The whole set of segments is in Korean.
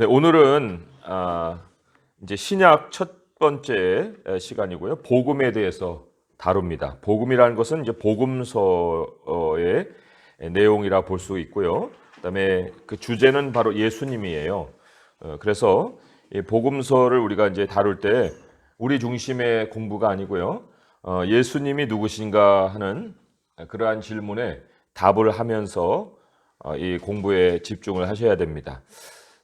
네, 오늘은 이제 신약 첫 번째 시간이고요. 복음에 대해서 다룹니다. 복음이라는 것은 이제 복음서의 내용이라 볼 수 있고요. 그다음에 그 주제는 바로 예수님이에요. 그래서 이 복음서를 우리가 이제 다룰 때 우리 중심의 공부가 아니고요. 예수님이 누구신가 하는 그러한 질문에 답을 하면서 이 공부에 집중을 하셔야 됩니다.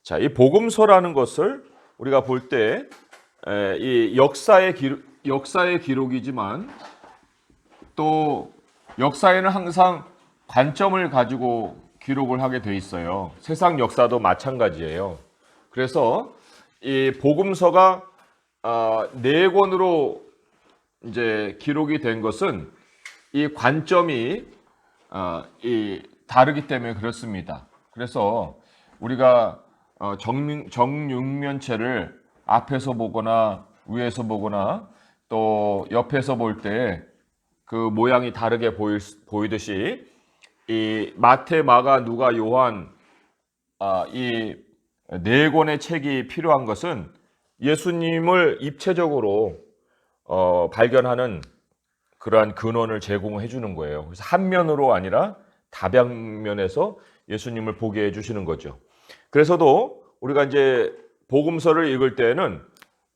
자, 이 복음서라는 것을 우리가 볼 때 이 역사의 기록이지만 또 역사에는 항상 관점을 가지고 기록을 하게 돼 있어요. 세상 역사도 마찬가지예요. 그래서 이 복음서가 네 권으로 이제 기록이 된 것은 이 관점이 다르기 때문에 그렇습니다. 그래서 우리가 정육면체를 앞에서 보거나 위에서 보거나 또 옆에서 볼 때 그 모양이 다르게 보이듯이 이 마태, 마가, 누가, 요한 이 네 권의 책이 필요한 것은 예수님을 입체적으로 발견하는 그러한 근원을 제공해 주는 거예요. 그래서 한 면으로 아니라 다방면에서 예수님을 보게 해 주시는 거죠. 그래서도 우리가 이제 복음서를 읽을 때는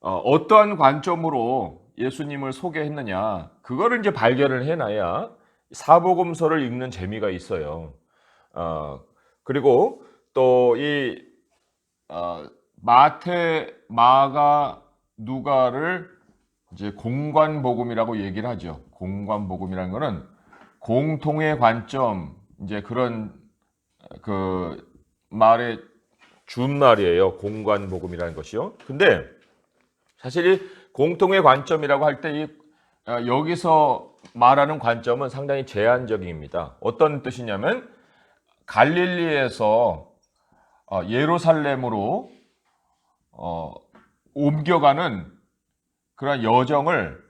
어떠한 관점으로 예수님을 소개했느냐, 그거를 이제 발견을 해놔야 사복음서를 읽는 재미가 있어요. 그리고 또 이 마태, 마가, 누가를 이제 공관복음이라고 얘기를 하죠. 공관복음이라는 거는 공통의 관점, 이제 그런 그 말의 준말이에요. 공관복음이라는 것이요. 근데 사실 이 공통의 관점이라고 할 때 여기서 말하는 관점은 상당히 제한적입니다. 어떤 뜻이냐면 갈릴리에서 예루살렘으로 옮겨가는 그런 여정을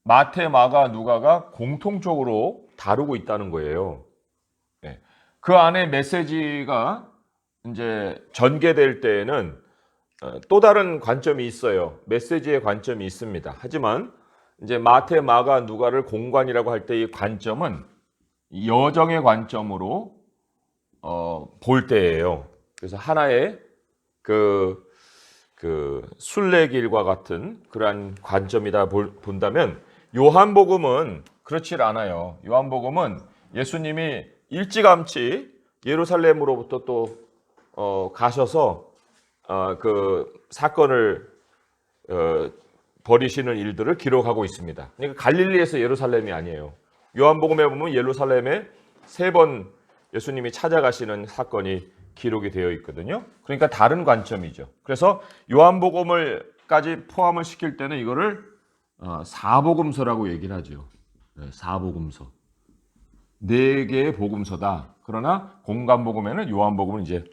마태, 마가, 누가가 공통적으로 다루고 있다는 거예요. 네. 그 안에 메시지가 이제 전개될 때에는 또 다른 관점이 있어요. 메시지의 관점이 있습니다. 하지만 이제 마태, 마가, 누가를 공관이라고 할 때 이 관점은 여정의 관점으로 볼 때예요. 그래서 하나의 그 순례길과 같은 그러한 관점이다 본다면 요한복음은 그렇지 않아요. 요한복음은 예수님이 일찌감치 예루살렘으로부터 또 가셔서 그 사건을 벌이시는 일들을 기록하고 있습니다. 그러니까 갈릴리에서 예루살렘이 아니에요. 요한복음에 보면 예루살렘에 3번 예수님이 찾아가시는 사건이 기록이 되어 있거든요. 그러니까 다른 관점이죠. 그래서 요한복음을까지 포함을 시킬 때는 이거를 사복음서라고 얘기를 하죠. 사복음서. 4개의 복음서다. 그러나 공관복음에는 요한복음을 이제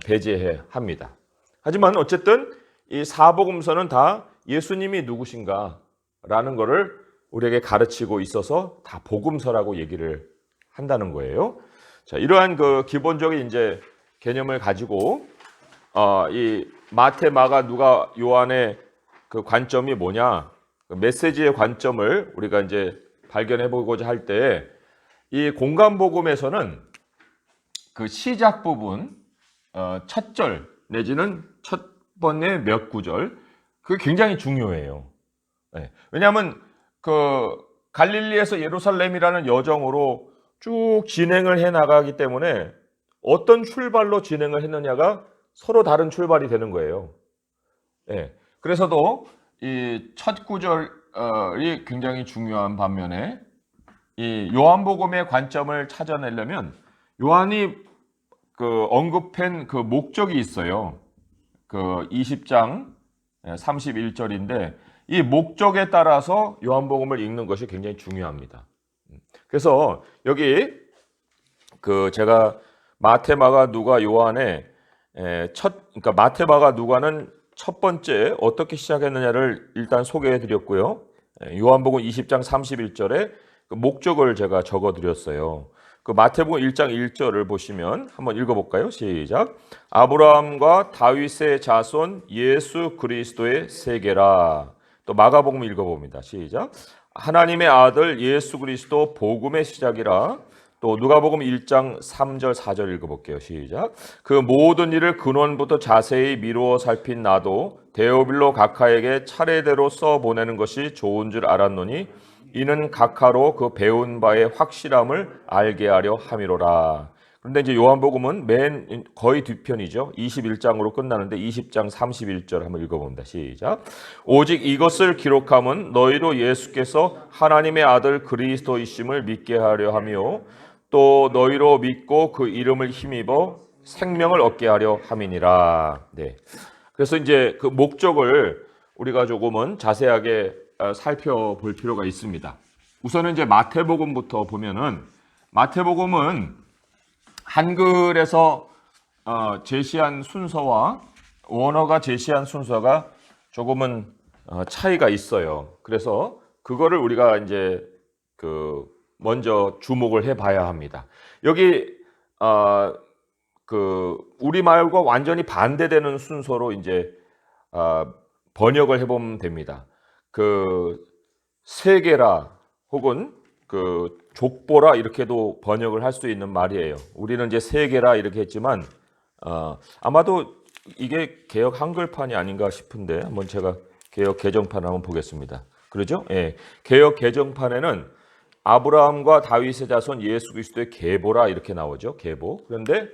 배제해야 합니다. 하지만 어쨌든 이 사복음서는 다 예수님이 누구신가라는 것을 우리에게 가르치고 있어서 다 복음서라고 얘기를 한다는 거예요. 자, 이러한 그 기본적인 이제 개념을 가지고 이 마태, 마가, 누가, 요한의 그 관점이 뭐냐, 그 메시지의 관점을 우리가 이제 발견해 보고자 할 때 이 공관복음에서는 그 시작 부분 첫 절 내지는 첫 번의 몇 구절, 그게 굉장히 중요해요. 네. 왜냐하면 그 갈릴리에서 예루살렘이라는 여정으로 쭉 진행을 해 나가기 때문에 어떤 출발로 진행을 했느냐가 서로 다른 출발이 되는 거예요. 네. 그래서도 이 첫 구절이 굉장히 중요한 반면에 이 요한복음의 관점을 찾아내려면 요한이 그 언급한 그 목적이 있어요. 그 20장 31절인데 이 목적에 따라서 요한복음을 읽는 것이 굉장히 중요합니다. 그래서 여기 그 제가 마태, 마가, 누가, 요한의 그러니까 마태, 마가, 누가는 첫 번째 어떻게 시작했느냐를 일단 소개해 드렸고요. 요한복음 20장 31절에 그 목적을 제가 적어 드렸어요. 그 마태복음 1장 1절을 보시면 한번 읽어볼까요? 시작. 아브라함과 다윗의 자손 예수 그리스도의 세계라. 또 마가복음 읽어봅니다. 시작. 하나님의 아들 예수 그리스도 복음의 시작이라. 또 누가복음 1장 3절 4절 읽어볼게요. 시작. 그 모든 일을 근원부터 자세히 미루어 살핀 나도 데오빌로 각하에게 차례대로 써보내는 것이 좋은 줄 알았노니 이는 각하로 그 배운 바의 확실함을 알게 하려 함이로라. 그런데 이제 요한복음은 맨 거의 뒤편이죠. 21장으로 끝나는데 20장 31절 한번 읽어봅니다. 시작. 오직 이것을 기록함은 너희로 예수께서 하나님의 아들 그리스도이심을 믿게 하려 하며 또 너희로 믿고 그 이름을 힘입어 생명을 얻게 하려 함이니라. 네. 그래서 이제 그 목적을 우리가 조금은 자세하게 살펴볼 필요가 있습니다. 우선은 이제 마태복음부터 보면은 마태복음은 한글에서 제시한 순서와 원어가 제시한 순서가 조금은 차이가 있어요. 그래서 그거를 우리가 이제 먼저 주목을 해봐야 합니다. 여기 우리말과 완전히 반대되는 순서로 이제 번역을 해보면 됩니다. 세계라 혹은 족보라 이렇게도 번역을 할 수 있는 말이에요. 우리는 이제 세계라 이렇게 했지만 아마도 이게 개역 한글판이 아닌가 싶은데 한번 제가 개역 개정판 한번 보겠습니다. 그러죠? 예. 개역 개정판에는 아브라함과 다윗의 자손 예수 그리스도의 계보라 이렇게 나오죠. 계보. 그런데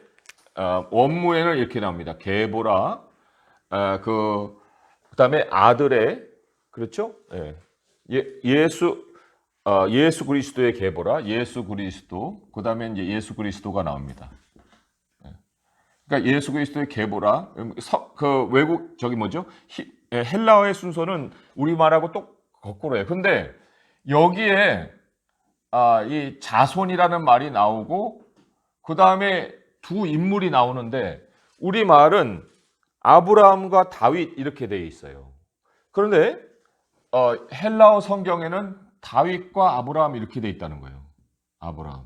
원문에는 이렇게 나옵니다. 계보라. 그다음에 아들의 그렇죠? 예. 예수 그리스도의 계보라. 예수 그리스도. 그다음에 이제 예수 그리스도가 나옵니다. 그러니까 예수 그리스도의 계보라. 외국 헬라어의 순서는 우리말하고 또 거꾸로예요. 근데 여기에 이 자손이라는 말이 나오고 그 다음에 두 인물이 나오는데 우리말은 아브라함과 다윗 이렇게 되어 있어요. 그런데 헬라어 성경에는 다윗과 아브라함 이렇게 되어 있다는 거예요. 아브라함.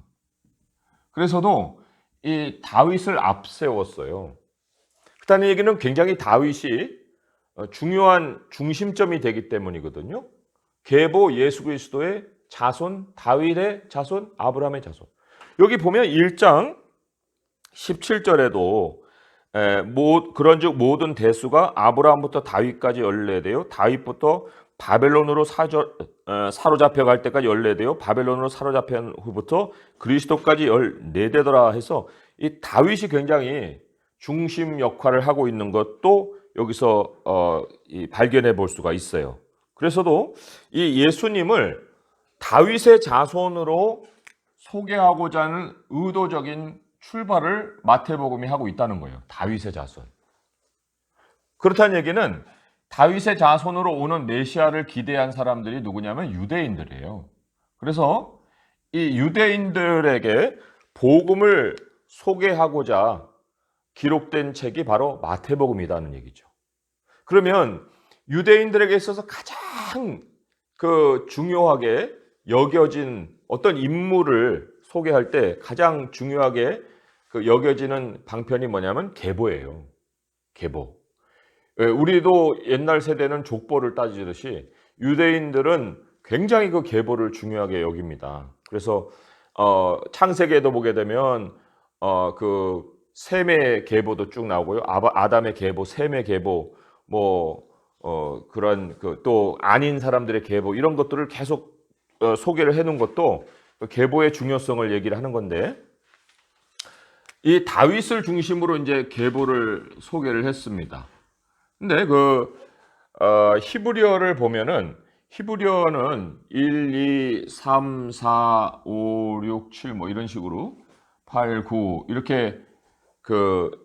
그래서도 이 다윗을 앞세웠어요. 그렇다는 얘기는 굉장히 다윗이 중요한 중심점이 되기 때문이거든요. 계보 예수 그리스도의 자손, 다윗의 자손, 아브라함의 자손. 여기 보면 1장 17절에도 그런즉 모든 대수가 아브라함부터 다윗까지 연례되어 다윗부터 바벨론으로 사로잡혀 갈 때까지 연례되어 바벨론으로 사로잡힌 후부터 그리스도까지 14대더라 해서 이 다윗이 굉장히 중심 역할을 하고 있는 것도 여기서 발견해 볼 수가 있어요. 그래서도 이 예수님을 다윗의 자손으로 소개하고자 하는 의도적인 출발을 마태복음이 하고 있다는 거예요. 다윗의 자손. 그렇다는 얘기는 다윗의 자손으로 오는 메시아를 기대한 사람들이 누구냐면 유대인들이에요. 그래서 이 유대인들에게 복음을 소개하고자 기록된 책이 바로 마태복음이라는 얘기죠. 그러면 유대인들에게 있어서 가장 중요하게 여겨진 어떤 인물을 소개할 때 가장 중요하게 여겨지는 방편이 뭐냐면 계보예요. 계보. 우리도 옛날 세대는 족보를 따지듯이 유대인들은 굉장히 그 계보를 중요하게 여깁니다. 그래서 창세기에도 보게 되면 셈의 계보도 쭉 나오고요. 아담의 계보, 셈의 계보, 그런 또 아닌 사람들의 계보 이런 것들을 계속 소개를 해놓은 것도 계보의 중요성을 얘기를 하는 건데 이 다윗을 중심으로 이제 계보를 소개를 했습니다. 근데 히브리어를 보면은 히브리어는 1, 2, 3, 4, 5, 6, 7 이런 식으로 8, 9 이렇게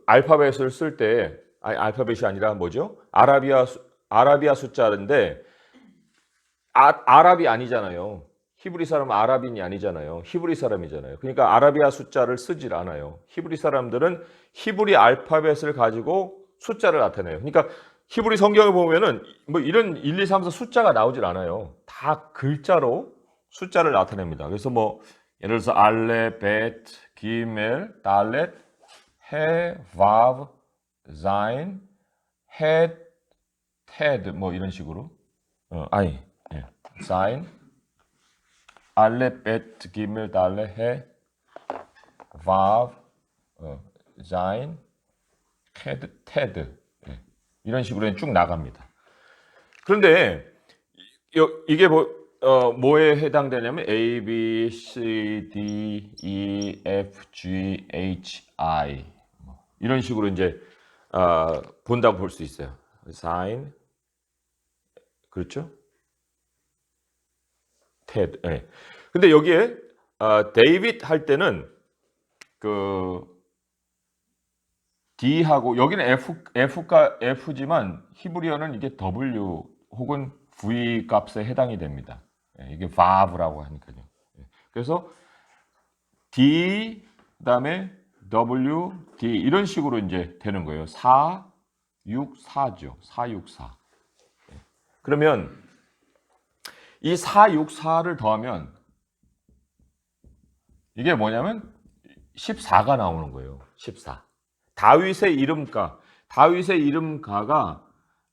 알파벳을 쓸 때 알파벳이 아니라 뭐죠? 아라비아 숫자인데 아랍이 아니잖아요. 히브리 사람은 아랍인이 아니잖아요. 히브리 사람이잖아요. 그러니까 아라비아 숫자를 쓰질 않아요. 히브리 사람들은 히브리 알파벳을 가지고 숫자를 나타내요. 그러니까 히브리 성경을 보면은 이런 1, 2, 3, 4 숫자가 나오질 않아요. 다 글자로 숫자를 나타냅니다. 그래서 예를 들어서 알레, 베트, 기멜, 달렛, 해, 바브, 자인, 헷, 테드 뭐 이런 식으로 자인, 알레, 베트, 기멜, 달렛, 해, 바브, 자인, 헤드, 테드 이런 식으로 쭉 나갑니다. 그런데 이게 뭐에 해당되냐면 A, B, C, D, E, F, G, H, I 이런 식으로 이제 본다고 볼 수 있어요. sign 그렇죠? TED. 예. 근데 여기에 데이빗 할 때는 그 D하고 여기는 F지만 히브리어는 이게 W 혹은 V 값에 해당이 됩니다. 예, 이게 vav라고 하니까요. 예. 그래서 D 그다음에 W, D 이런 식으로 이제 되는 거예요. 4, 6, 4죠. 4, 6, 4. 예. 그러면 이 4, 6, 4를 더하면 이게 뭐냐면 14가 나오는 거예요. 14. 다윗의 이름가가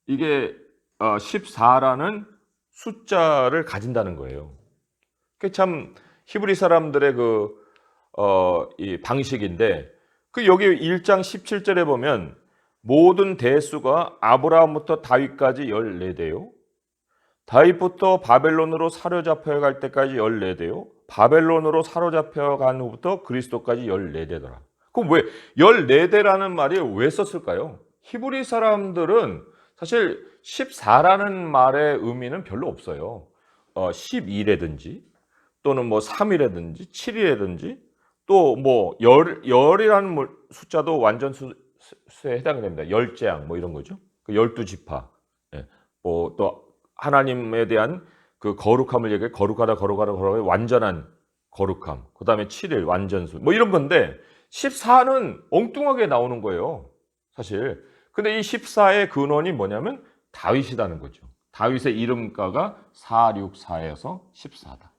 이게 14라는 숫자를 가진다는 거예요. 그게 참 히브리 사람들의 이 방식인데 여기 1장 17절에 보면 모든 대수가 아브라함부터 다윗까지 14대요. 다윗부터 바벨론으로 사로잡혀 갈 때까지 14대요. 바벨론으로 사로잡혀 간 후부터 그리스도까지 14대더라. 그럼 왜 14대라는 말이 왜 썼을까요? 히브리 사람들은 사실 14라는 말의 의미는 별로 없어요. 12라든지 또는 뭐 3이라든지 7이라든지 또 뭐 열이라는 숫자도 완전 수에 해당이 됩니다. 열재앙 뭐 이런 거죠. 그 12지파. 예. 또 하나님에 대한 그 거룩함을 얘기해 거룩하다 완전한 거룩함. 그다음에 7일 완전수. 뭐 이런 건데 14는 엉뚱하게 나오는 거예요. 사실. 근데 이 14의 근원이 뭐냐면 다윗이라는 거죠. 다윗의 이름가가 464에서 14다.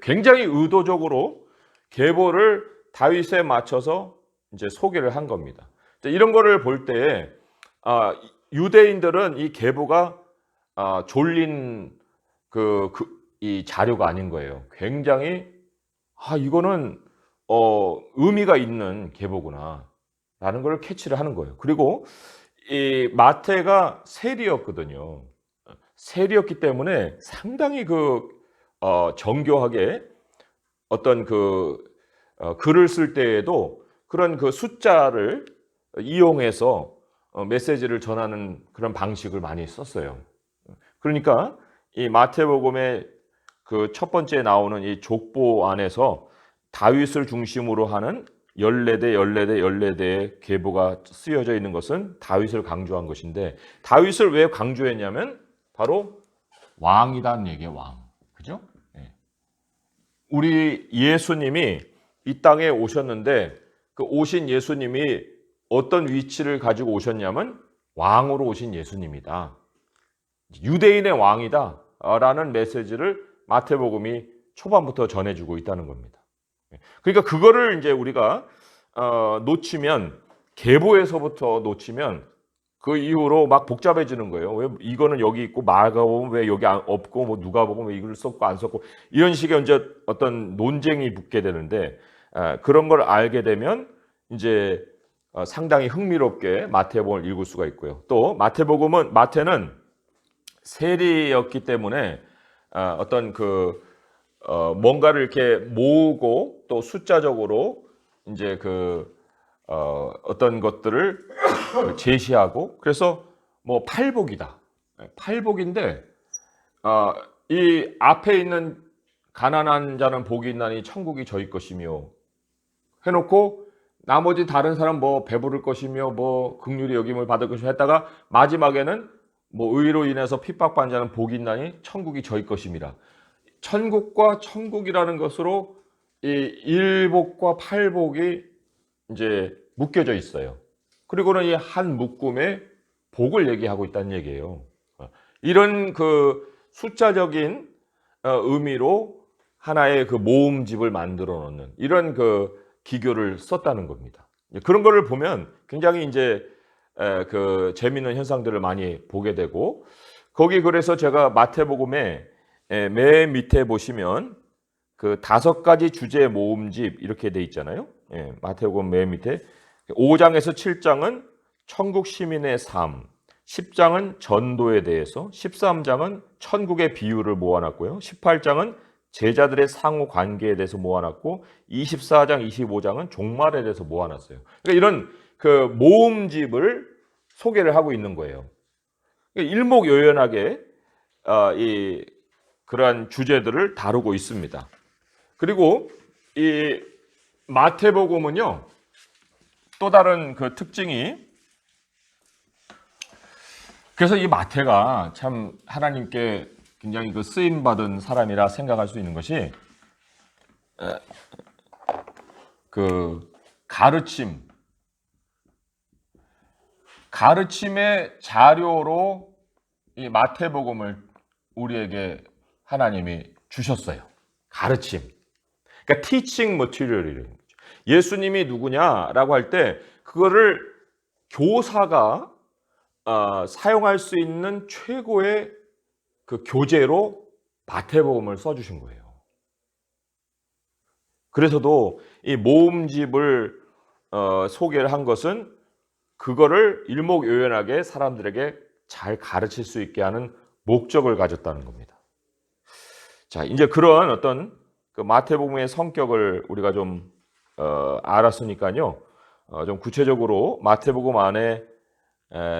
굉장히 의도적으로 계보를 다윗에 맞춰서 이제 소개를 한 겁니다. 이런 거를 볼 때 유대인들은 이 계보가 졸린 이 자료가 아닌 거예요. 굉장히 이거는 의미가 있는 계보구나 라는 걸 캐치를 하는 거예요. 그리고 이 마태가 세리였거든요. 세리였기 때문에 상당히 정교하게 어떤 글을 쓸 때에도 그런 숫자를 이용해서 메시지를 전하는 그런 방식을 많이 썼어요. 그러니까 이 마태복음의 첫 번째 나오는 이 족보 안에서 다윗을 중심으로 하는 14대의 계보가 쓰여져 있는 것은 다윗을 강조한 것인데 다윗을 왜 강조했냐면 바로 왕이라는 얘기예요. 왕. 그죠? 네. 우리 예수님이 이 땅에 오셨는데 그 오신 예수님이 어떤 위치를 가지고 오셨냐면 왕으로 오신 예수님이다. 유대인의 왕이다 라는 메시지를 마태복음이 초반부터 전해주고 있다는 겁니다. 그러니까 그거를 이제 우리가 놓치면 계보에서부터 놓치면 그 이후로 막 복잡해지는 거예요. 왜 이거는 여기 있고 마가복음 왜 여기 없고 뭐 누가복음 왜 이걸 썼고 안 썼고 이런 식의 이제 어떤 논쟁이 붙게 되는데 그런 걸 알게 되면 이제 상당히 흥미롭게 마태복음을 읽을 수가 있고요. 또 마태는 세리였기 때문에 어떤 뭔가를 이렇게 모으고 또 숫자적으로 이제 어떤 것들을 제시하고 그래서 뭐 팔복이다. 팔복인데 이 앞에 있는 가난한 자는 복이 있나니 천국이 저희 것이며 해놓고 나머지 다른 사람 뭐 배부를 것이며 뭐 긍휼히 여김을 받을 것이며 했다가 마지막에는 뭐 의로 인해서 핍박받는 자는 복이 있나니 천국이 저희 것임이라. 천국과 천국이라는 것으로 이 일복과 팔복이 이제 묶여져 있어요. 그리고는 이 한 묶음에 복을 얘기하고 있다는 얘기예요. 이런 숫자적인 의미로 하나의 그 모음집을 만들어 놓는 이런 그 기교를 썼다는 겁니다. 그런 거를 보면 굉장히 이제 그 재미있는 현상들을 많이 보게 되고, 거기 그래서 제가 마태복음에 맨 밑에 보시면 그 5가지 주제 모음집 이렇게 돼 있잖아요. 마태복음 맨 밑에 5장에서 7장은 천국 시민의 삶, 10장은 전도에 대해서, 13장은 천국의 비유를 모아놨고요. 18장은 제자들의 상호 관계에 대해서 모아놨고, 24장, 25장은 종말에 대해서 모아놨어요. 그러니까 이런 그 모음집을 소개를 하고 있는 거예요. 그러니까 일목요연하게 이 그러한 주제들을 다루고 있습니다. 그리고 이 마태복음은요, 또 다른 그 특징이, 그래서 이 마태가 참 하나님께 굉장히 그 쓰임 받은 사람이라 생각할 수 있는 것이, 그 가르침의 자료로 이 마태복음을 우리에게 하나님이 주셨어요. 가르침. 그러니까 teaching material이라는 거죠. 예수님이 누구냐라고 할 때 그거를 교사가 사용할 수 있는 최고의 그 교재로 마태복음을 써주신 거예요. 그래서도 이 모음집을 소개를 한 것은 그거를 일목요연하게 사람들에게 잘 가르칠 수 있게 하는 목적을 가졌다는 겁니다. 자, 이제 그런 어떤 그 마태복음의 성격을 우리가 좀 알았으니까요. 좀 구체적으로 마태복음 안에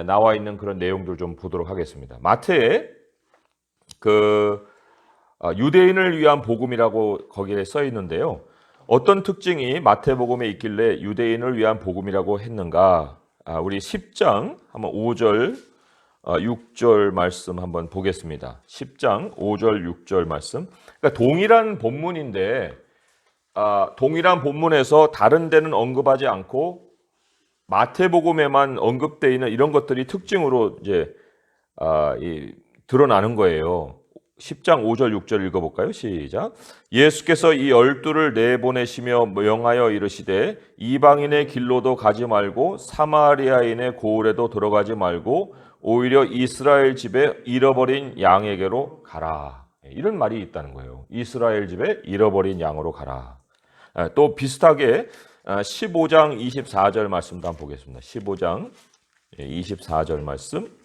나와 있는 그런 내용들 좀 보도록 하겠습니다. 마태에 그 유대인을 위한 복음이라고 거기에 써 있는데요. 어떤 특징이 마태복음에 있길래 유대인을 위한 복음이라고 했는가? 우리 10장 한번 5절 6절 말씀 한번 보겠습니다. 10장 5절 6절 말씀. 그러니까 동일한 본문인데 동일한 본문에서 다른 데는 언급하지 않고 마태복음에만 언급되어 있는 이런 것들이 특징으로 이제 드러나는 거예요. 10장 5절 6절 읽어볼까요? 시작. 예수께서 이 12를 내보내시며 명하여 이르시되 이방인의 길로도 가지 말고 사마리아인의 고을에도 들어가지 말고 오히려 이스라엘 집에 잃어버린 양에게로 가라. 이런 말이 있다는 거예요. 이스라엘 집에 잃어버린 양으로 가라. 또 비슷하게 15장 24절 말씀도 한번 보겠습니다. 15장 24절 말씀.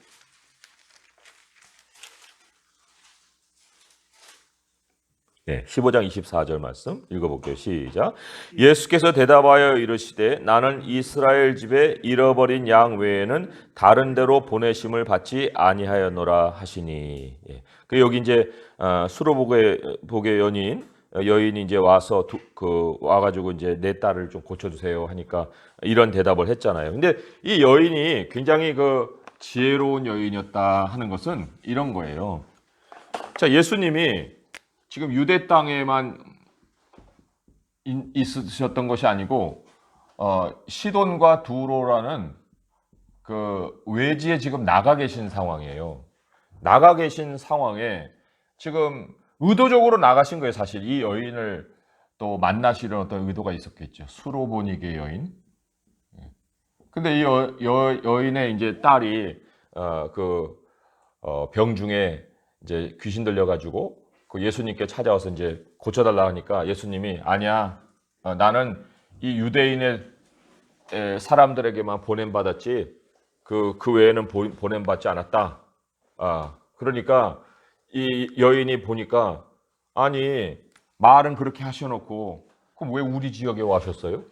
네, 15장 24절 말씀 읽어볼게요. 시작. 예수께서 대답하여 이르시되 나는 이스라엘 집에 잃어버린 양 외에는 다른 데로 보내심을 받지 아니하였노라 하시니. 그 여기 이제 수로복의 여인이 이제 와서 와가지고 이제 내 딸을 좀 고쳐주세요 하니까 이런 대답을 했잖아요. 근데 이 여인이 굉장히 그 지혜로운 여인이었다 하는 것은 이런 거예요. 자, 예수님이 지금 유대 땅에만 있으셨던 것이 아니고 시돈과 두로라는 그 외지에 지금 나가 계신 상황이에요. 나가 계신 상황에 지금 의도적으로 나가신 거예요. 사실 이 여인을 또 만나시려는 어떤 의도가 있었겠죠. 수로보니게 여인. 근데 이 여인의 이제 딸이 병 중에 이제 귀신 들려가지고 그 예수님께 찾아와서 이제 고쳐달라 하니까 예수님이 아니야, 나는 이 유대인의 사람들에게만 보냄받았지 그 외에는 보냄받지 않았다. 그러니까 이 여인이 보니까 아니 말은 그렇게 하셔놓고 그럼 왜 우리 지역에 와셨어요?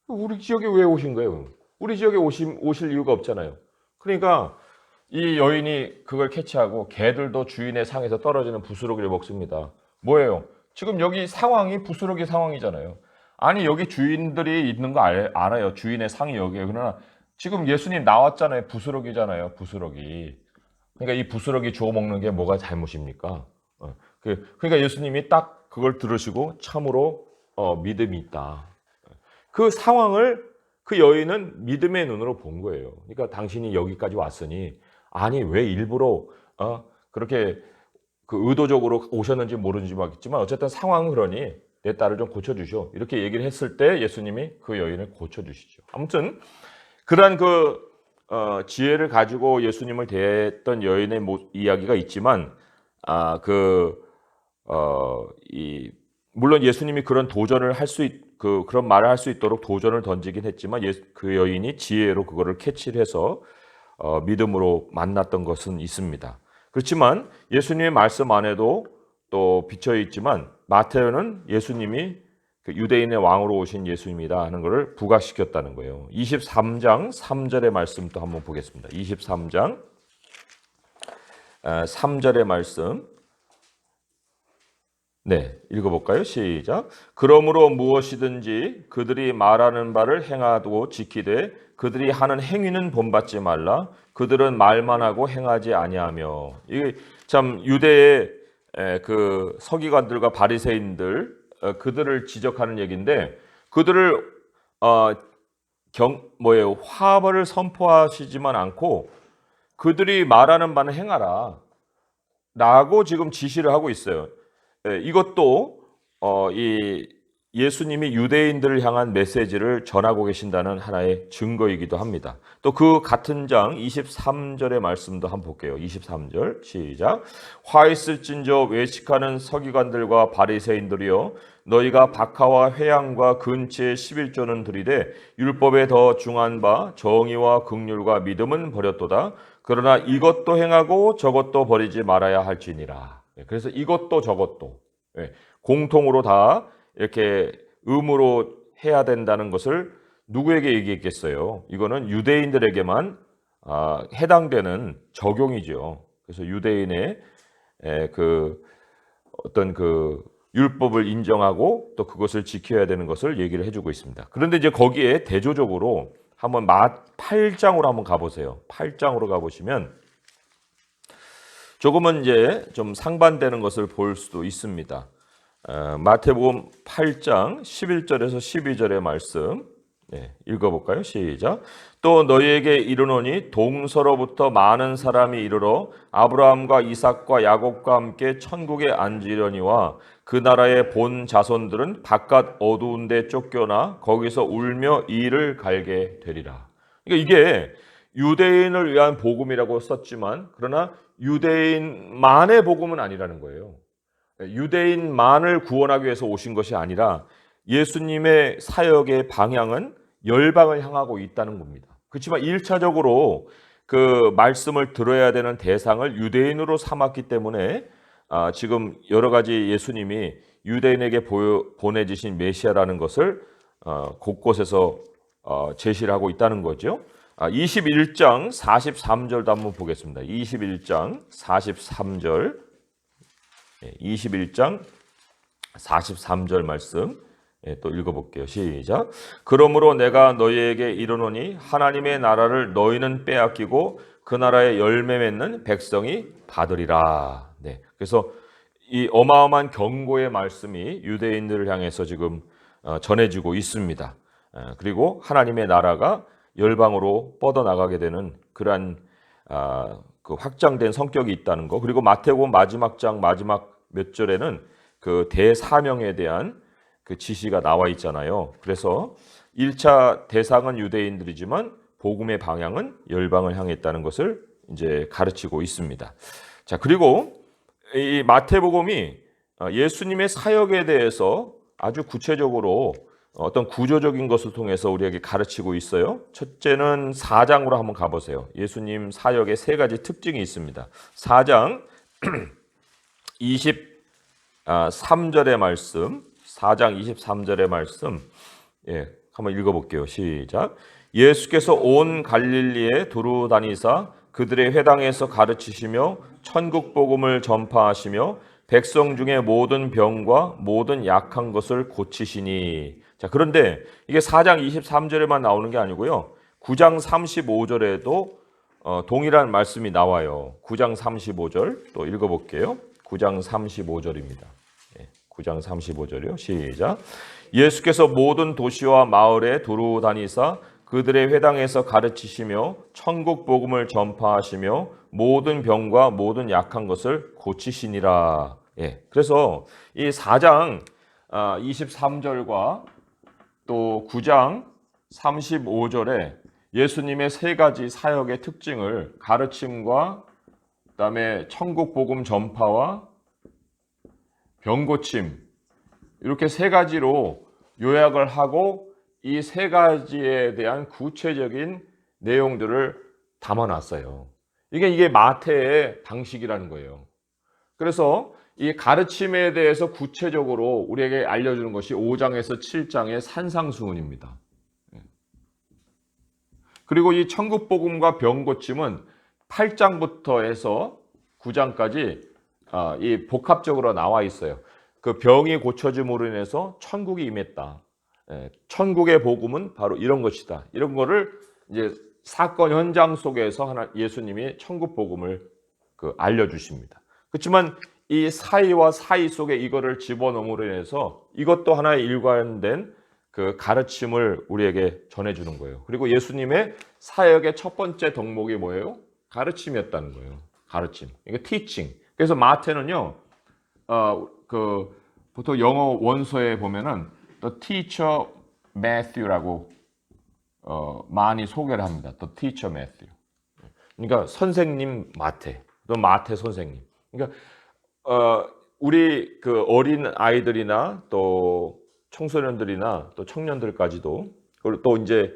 우리 지역에 왜 오신 거예요? 우리 지역에 오실 이유가 없잖아요. 그러니까 이 여인이 그걸 캐치하고 개들도 주인의 상에서 떨어지는 부스러기를 먹습니다. 뭐예요? 지금 여기 상황이 부스러기 상황이잖아요. 아니 여기 주인들이 있는 거 알아요. 주인의 상이 여기에요. 그러나 지금 예수님 나왔잖아요. 부스러기잖아요. 부스러기. 그러니까 이 부스러기 주워 먹는 게 뭐가 잘못입니까? 그러니까 예수님이 딱 그걸 들으시고 참으로 믿음이 있다. 그 상황을 그 여인은 믿음의 눈으로 본 거예요. 그러니까 당신이 여기까지 왔으니 아니 왜 일부러 그렇게 그 의도적으로 오셨는지 모르는지 모르겠지만 어쨌든 상황은 그러니 내 딸을 좀 고쳐주시오. 이렇게 얘기를 했을 때 예수님이 그 여인을 고쳐주시죠. 아무튼 그러한 지혜를 가지고 예수님을 대했던 여인의 이야기가 있지만 물론 예수님이 그런 도전을 할 수 그런 말을 할 수 있도록 도전을 던지긴 했지만 그 여인이 지혜로 그거를 캐치를 해서 믿음으로 만났던 것은 있습니다. 그렇지만 예수님의 말씀 안에도 또 비쳐 있지만 마태는 예수님이 그 유대인의 왕으로 오신 예수님이다 하는 것을 부각시켰다는 거예요. 23장 3절의 말씀 또 한번 보겠습니다. 23장 3절의 말씀 읽어볼까요? 시작. 그러므로 무엇이든지 그들이 말하는 바를 행하고 지키되 그들이 하는 행위는 본받지 말라. 그들은 말만 하고 행하지 아니하며. 이게 참 유대의 그 서기관들과 바리새인들 그들을 지적하는 얘기인데 그들을 화합을 선포하시지만 않고 그들이 말하는 바는 행하라 라고 지금 지시를 하고 있어요. 이것도 예수님이 유대인들을 향한 메시지를 전하고 계신다는 하나의 증거이기도 합니다. 또 그 같은 장 23절의 말씀도 한번 볼게요. 23절 시작. 화 있을진저 외식하는 서기관들과 바리새인들이여 너희가 박하와 회양과 근치의 11조는 들이되 율법에 더 중한 바 정의와 긍휼과 믿음은 버렸도다. 그러나 이것도 행하고 저것도 버리지 말아야 할지니라. 그래서 이것도 저것도 공통으로 다 이렇게 의무로 해야 된다는 것을 누구에게 얘기했겠어요? 이거는 유대인들에게만 해당되는 적용이죠. 그래서 유대인의 그 어떤 그 율법을 인정하고 또 그것을 지켜야 되는 것을 얘기를 해주고 있습니다. 그런데 이제 거기에 대조적으로 한번 8장으로 한번 가보세요. 8장으로 가보시면 조금은 이제 좀 상반되는 것을 볼 수도 있습니다. 마태복음 8장 11절에서 12절의 말씀 읽어볼까요? 시작. 또 너희에게 이르노니 동서로부터 많은 사람이 이르러 아브라함과 이삭과 야곱과 함께 천국에 앉으려니와 그 나라의 본 자손들은 바깥 어두운 데 쫓겨나 거기서 울며 이를 갈게 되리라. 그러니까 이게 유대인을 위한 복음이라고 썼지만 그러나 유대인만의 복음은 아니라는 거예요. 유대인만을 구원하기 위해서 오신 것이 아니라 예수님의 사역의 방향은 열방을 향하고 있다는 겁니다. 그렇지만 1차적으로 그 말씀을 들어야 되는 대상을 유대인으로 삼았기 때문에 지금 여러 가지 예수님이 유대인에게 보내주신 메시아라는 것을 곳곳에서 제시를 하고 있다는 거죠. 21장 43절도 한번 보겠습니다. 21장 43절 21장 43절 말씀 또 읽어볼게요. 시작. 그러므로 내가 너희에게 이르노니 하나님의 나라를 너희는 빼앗기고 그 나라의 열매 맺는 백성이 받으리라. 그래서 이 어마어마한 경고의 말씀이 유대인들을 향해서 지금 전해지고 있습니다. 그리고 하나님의 나라가 열방으로 뻗어나가게 되는 그러한 그 확장된 성격이 있다는 거. 그리고 마태복음 마지막 장 마지막 몇 절에는 그 대사명에 대한 그 지시가 나와 있잖아요. 그래서 1차 대상은 유대인들이지만 복음의 방향은 열방을 향해 있다는 것을 이제 가르치고 있습니다. 자, 그리고 이 마태복음이 예수님의 사역에 대해서 아주 구체적으로 어떤 구조적인 것을 통해서 우리에게 가르치고 있어요. 첫째는 4장으로 한번 가보세요. 예수님 사역의 세 가지 특징이 있습니다. 4장 23절의 말씀, 4장 23절의 말씀, 한번 읽어볼게요. 시작. 예수께서 온 갈릴리에 두루 다니사 그들의 회당에서 가르치시며 천국 복음을 전파하시며 백성 중에 모든 병과 모든 약한 것을 고치시니. 자, 그런데 이게 4장 23절에만 나오는 게 아니고요. 9장 35절에도 동일한 말씀이 나와요. 9장 35절 또 읽어볼게요. 9장 35절입니다. 9장 35절이요. 시작. 예수께서 모든 도시와 마을에 두루 다니사 그들의 회당에서 가르치시며 천국 복음을 전파하시며 모든 병과 모든 약한 것을 고치시니라. 예. 그래서 이 4장 23절과 또 9장 35절에 예수님의 세 가지 사역의 특징을 가르침과 그다음에 천국 복음 전파와 병 고침 이렇게 세 가지로 요약을 하고 이 세 가지에 대한 구체적인 내용들을 담아놨어요. 이게 마태의 방식이라는 거예요. 그래서 이 가르침에 대해서 구체적으로 우리에게 알려주는 것이 5장에서 7장의 산상수훈입니다. 그리고 이 천국복음과 병고침은 8장부터 해서 9장까지 이 복합적으로 나와 있어요. 그 병이 고쳐짐으로 인해서 천국이 임했다. 천국의 복음은 바로 이런 것이다. 이런 거를 이제 사건 현장 속에서 예수님이 천국 복음을 알려주십니다. 그렇지만 이 사이와 사이 속에 이거를 집어넣음으로 인해서 이것도 하나의 일관된 그 가르침을 우리에게 전해주는 거예요. 그리고 예수님의 사역의 첫 번째 덕목이 뭐예요? 가르침이었다는 거예요. 가르침. 이게 teaching. 그래서 마태는요, 보통 영어 원서에 보면은 The Teacher Matthew라고 많이 소개를 합니다. The Teacher Matthew. 그러니까 선생님 마태, 또 마태 선생님. 그러니까 우리 그 어린 아이들이나 또 청소년들이나 또 청년들까지도 그리고 또 이제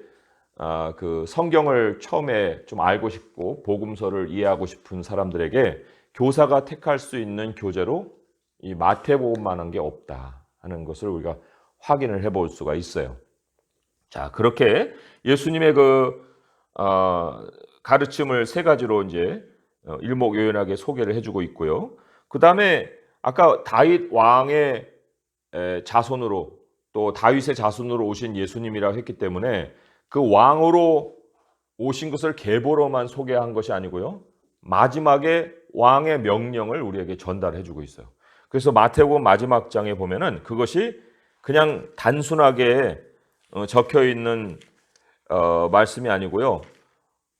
그 성경을 처음에 좀 알고 싶고 복음서를 이해하고 싶은 사람들에게 교사가 택할 수 있는 교재로 이 마태복음만한 게 없다 하는 것을 우리가 확인을 해볼 수가 있어요. 자, 그렇게 예수님의 가르침을 세 가지로 이제 일목요연하게 소개를 해주고 있고요. 그 다음에 아까 다윗 왕의 자손으로 또 다윗의 자손으로 오신 예수님이라고 했기 때문에 그 왕으로 오신 것을 계보로만 소개한 것이 아니고요. 마지막에 왕의 명령을 우리에게 전달해주고 있어요. 그래서 마태복음 마지막 장에 보면은 그것이 그냥 단순하게 적혀 있는 말씀이 아니고요.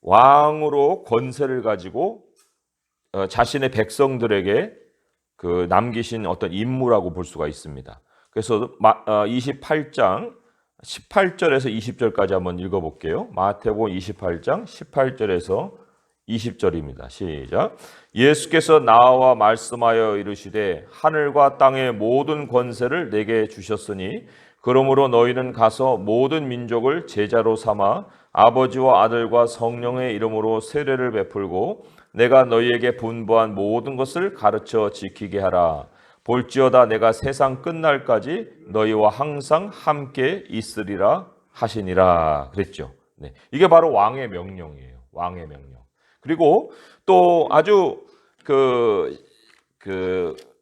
왕으로 권세를 가지고 자신의 백성들에게 그 남기신 어떤 임무라고 볼 수가 있습니다. 그래서 28장 18절에서 20절까지 한번 읽어볼게요. 마태복음 28장 18절에서 20절입니다. 시작. 예수께서 나와 말씀하여 이르시되 하늘과 땅의 모든 권세를 내게 주셨으니 그러므로 너희는 가서 모든 민족을 제자로 삼아 아버지와 아들과 성령의 이름으로 세례를 베풀고 내가 너희에게 분부한 모든 것을 가르쳐 지키게 하라. 볼지어다 내가 세상 끝날까지 너희와 항상 함께 있으리라 하시니라 그랬죠. 네. 이게 바로 왕의 명령이에요. 왕의 명령. 그리고 또 아주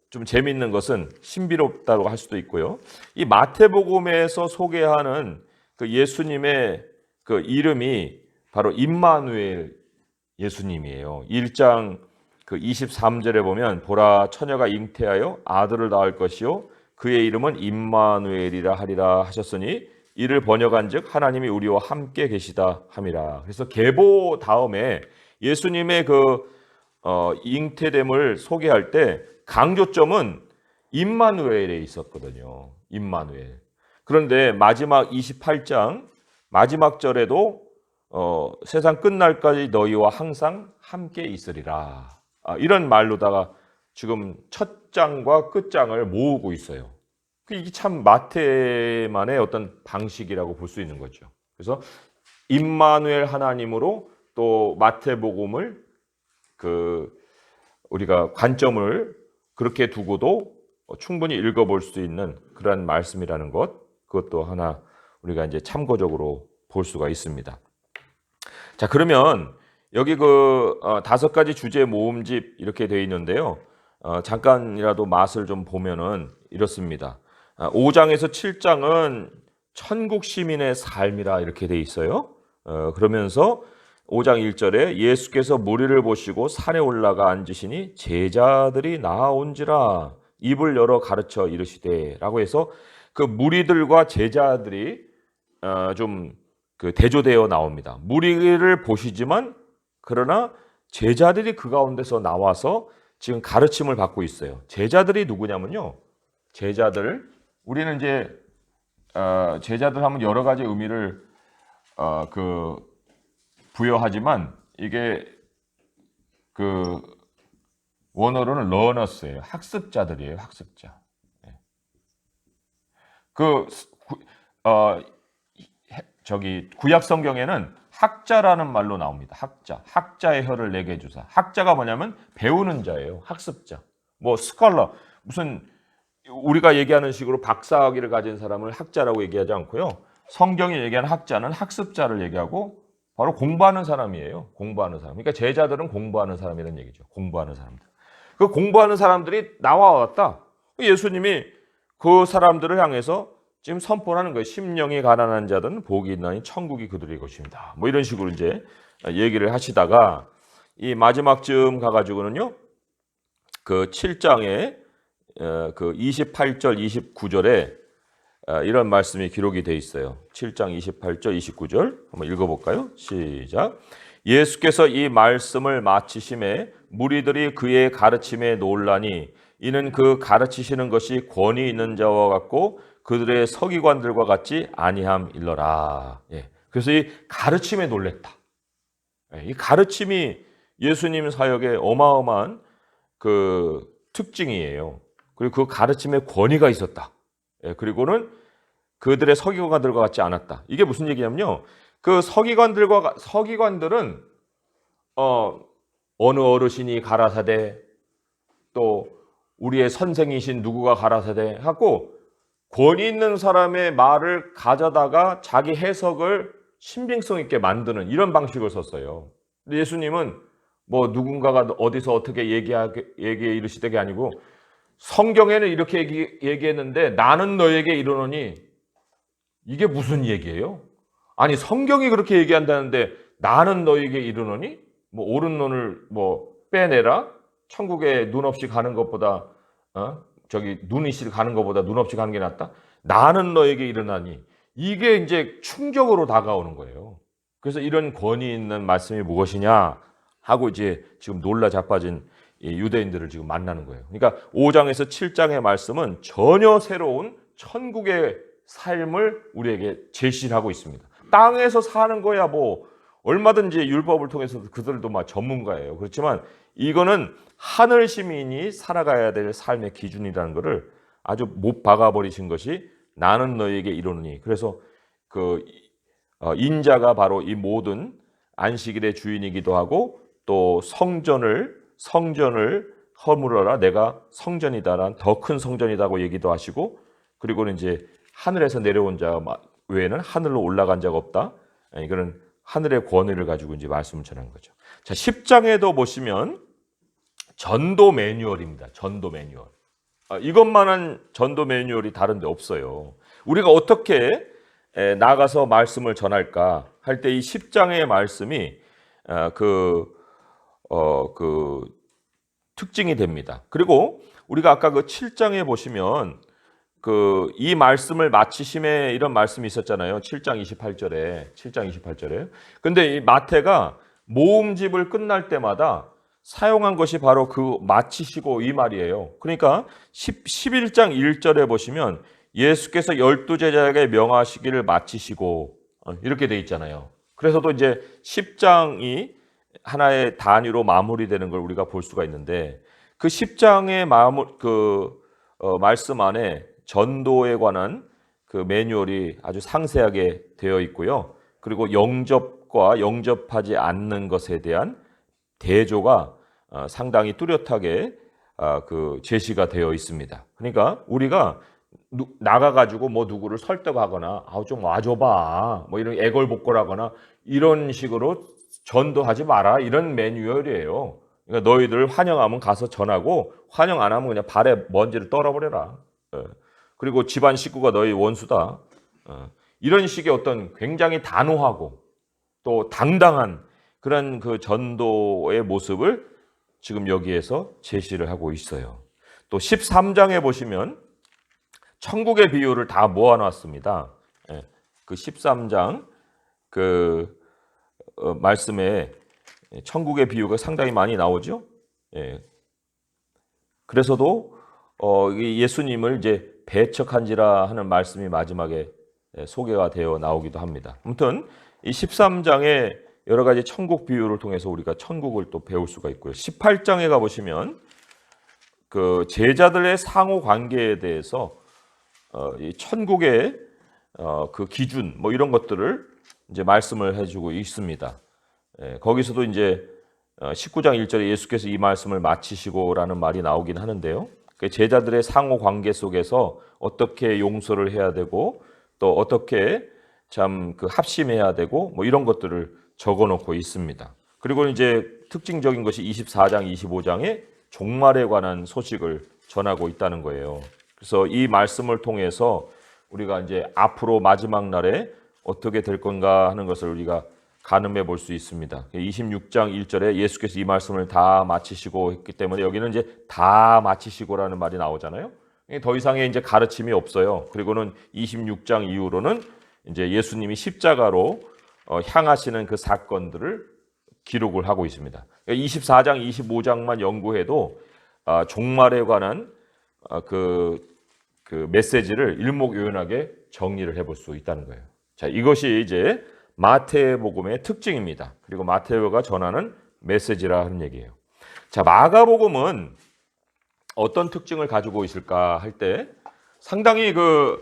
좀 재미있는 것은 신비롭다고 할 수도 있고요. 이 마태복음에서 소개하는 그 예수님의 그 이름이 바로 임마누엘 예수님이에요. 1장 23절에 보면 보라 처녀가 잉태하여 아들을 낳을 것이요 그의 이름은 임마누엘이라 하리라 하셨으니 이를 번역한즉 하나님이 우리와 함께 계시다 함이라. 그래서 계보 다음에 예수님의 잉태됨을 소개할 때 강조점은 임마누엘에 있었거든요. 임마누엘. 그런데 마지막 28장 마지막 절에도 세상 끝날까지 너희와 항상 함께 있으리라. 이런 말로다가 지금 첫 장과 끝장을 모으고 있어요. 이게 참 마태만의 어떤 방식이라고 볼 수 있는 거죠. 그래서 임마누엘 하나님으로 또 마태복음을 우리가 관점을 그렇게 두고도 충분히 읽어볼 수 있는 그런 말씀이라는 것, 그것도 하나 우리가 이제 참고적으로 볼 수가 있습니다. 자, 그러면 여기 5가지 주제 모음집 이렇게 되어 있는데요. 잠깐이라도 맛을 좀 보면은 이렇습니다. 5장에서 7장은 천국 시민의 삶이라 이렇게 되어 있어요. 그러면서 5장 1절에 예수께서 무리를 보시고 산에 올라가 앉으시니 제자들이 나아온지라 입을 열어 가르쳐 이르시되 라고 해서 그 무리들과 제자들이 좀 그 대조되어 나옵니다. 무리를 보시지만 그러나 제자들이 그 가운데서 나와서 지금 가르침을 받고 있어요. 제자들이 누구냐면요. 제자들, 우리는 이제 제자들 하면 여러 가지 의미를 부여하지만 이게 그 원어로는 러너스예요. 학습자들이에요. 학습자. 구약 성경에는 학자라는 말로 나옵니다. 학자. 학자의 혀를 내게 주사. 학자가 뭐냐면 배우는 자예요. 학습자. 뭐 스컬러. 무슨 우리가 얘기하는 식으로 박사학위를 가진 사람을 학자라고 얘기하지 않고요. 성경이 얘기하는 학자는 학습자를 얘기하고 바로 공부하는 사람이에요. 공부하는 사람. 그러니까 제자들은 공부하는 사람이라는 얘기죠. 공부하는 사람들. 그 공부하는 사람들이 나와왔다. 예수님이 그 사람들을 향해서 지금 선포하는 거예요. 심령이 가난한 자들은 복이 있나니 천국이 그들의 것입니다. 뭐 이런 식으로 이제 얘기를 하시다가 이 마지막쯤 가가지고는요. 그 7장에 그 28절, 29절에 이런 말씀이 기록이 돼 있어요. 7장 28절, 29절 한번 읽어볼까요? 시작. 예수께서 이 말씀을 마치심에 무리들이 그의 가르침에 놀라니 이는 그 가르치시는 것이 권위 있는 자와 같고 그들의 서기관들과 같지 아니함일러라. 예. 그래서 이 가르침에 놀랬다. 예. 이 가르침이 예수님 사역의 어마어마한 그 특징이에요. 그리고 그 가르침에 권위가 있었다. 예. 그리고는 그들의 서기관들과 같지 않았다. 이게 무슨 얘기냐면요. 그 서기관들은 어느 어르신이 가라사대 또 우리의 선생이신 누구가 가라사대 하고 권위 있는 사람의 말을 가져다가 자기 해석을 신빙성 있게 만드는 이런 방식을 썼어요. 근데 예수님은 뭐 누군가가 어디서 어떻게 얘기해 이르시되게 아니고 성경에는 이렇게 얘기했는데 나는 너에게 이르노니 이게 무슨 얘기예요? 아니 성경이 그렇게 얘기한다는데 나는 너에게 이르노니 뭐 옳은 논을 뭐 빼내라 천국에 눈 없이 가는 것보다 눈 있이 가는 것보다 눈 없이 가는 게 낫다. 나는 너에게 이르나니 이게 이제 충격으로 다가오는 거예요. 그래서 이런 권위 있는 말씀이 무엇이냐 하고 이제 지금 놀라 자빠진 유대인들을 지금 만나는 거예요. 그러니까 5장에서 7장의 말씀은 전혀 새로운 천국의 삶을 우리에게 제시를 하고 있습니다. 땅에서 사는 거야 뭐 얼마든지 율법을 통해서 그들도 막 전문가예요. 그렇지만 이거는 하늘 시민이 살아가야 될 삶의 기준이라는 것을 아주 못 박아버리신 것이 나는 너에게 이르노니. 그래서 그 인자가 바로 이 모든 안식일의 주인이기도 하고 또 성전을 허물어라 내가 성전이다라는 더 큰 성전이다고 얘기도 하시고 그리고는 이제 하늘에서 내려온 자 외에는 하늘로 올라간 자가 없다. 이거는 하늘의 권위를 가지고 이제 말씀을 전하는 거죠. 자, 10장에도 보시면 전도 매뉴얼입니다. 전도 매뉴얼. 이것만한 전도 매뉴얼이 다른 데 없어요. 우리가 어떻게 나가서 말씀을 전할까 할 때 이 10장의 말씀이 그 특징이 됩니다. 그리고 우리가 아까 그 7장에 보시면 이 말씀을 마치심에 이런 말씀이 있었잖아요. 7장 28절에. 근데 이 마태가 모음집을 끝날 때마다 사용한 것이 바로 그 마치시고 이 말이에요. 그러니까 11장 1절에 보시면 예수께서 12제자에게 명하시기를 마치시고 이렇게 돼 있잖아요. 그래서도 이제 10장이 하나의 단위로 마무리되는 걸 우리가 볼 수가 있는데 그 10장의 말씀 안에 전도에 관한 그 매뉴얼이 아주 상세하게 되어 있고요. 그리고 영접과 영접하지 않는 것에 대한 대조가 상당히 뚜렷하게 제시가 되어 있습니다. 그러니까 우리가 나가가지고 뭐 누구를 설득하거나 좀 와줘봐 뭐 이런 애걸복걸하거나 이런 식으로 전도하지 마라 이런 매뉴얼이에요. 그러니까 너희들 환영하면 가서 전하고 환영 안 하면 그냥 발에 먼지를 떨어버려라. 그리고 집안 식구가 너희 원수다. 이런 식의 어떤 굉장히 단호하고 또 당당한 그런 그 전도의 모습을 지금 여기에서 제시를 하고 있어요. 또 13장에 보시면 천국의 비유를 다 모아놨습니다. 그 13장 그 말씀에 천국의 비유가 상당히 많이 나오죠. 예. 그래서도 예수님을 이제 배척한지라 하는 말씀이 마지막에 소개가 되어 나오기도 합니다. 아무튼 이 13장의 여러 가지 천국 비유를 통해서 우리가 천국을 또 배울 수가 있고요. 18장에 가 보시면 그 제자들의 상호 관계에 대해서 이 천국의 그 기준 뭐 이런 것들을 이제 말씀을 해주고 있습니다. 거기서도 이제 19장 1절에 예수께서 이 말씀을 마치시고라는 말이 나오긴 하는데요. 그 제자들의 상호 관계 속에서 어떻게 용서를 해야 되고 또 어떻게 참 그 합심해야 되고 뭐 이런 것들을 적어놓고 있습니다. 그리고 이제 특징적인 것이 24장, 25장에 종말에 관한 소식을 전하고 있다는 거예요. 그래서 이 말씀을 통해서 우리가 이제 앞으로 마지막 날에 어떻게 될 건가 하는 것을 우리가 가늠해 볼 수 있습니다. 26장 1절에 예수께서 이 말씀을 다 마치시고 했기 때문에 여기는 이제 다 마치시고라는 말이 나오잖아요. 더 이상의 이제 가르침이 없어요. 그리고는 26장 이후로는 이제 예수님이 십자가로 향하시는 그 사건들을 기록을 하고 있습니다. 24장, 25장만 연구해도 종말에 관한 그 메시지를 일목요연하게 정리를 해볼 수 있다는 거예요. 자, 이것이 이제 마태복음의 특징입니다. 그리고 마태오가 전하는 메시지라 하는 얘기예요. 자, 마가복음은 어떤 특징을 가지고 있을까 할 때 상당히 그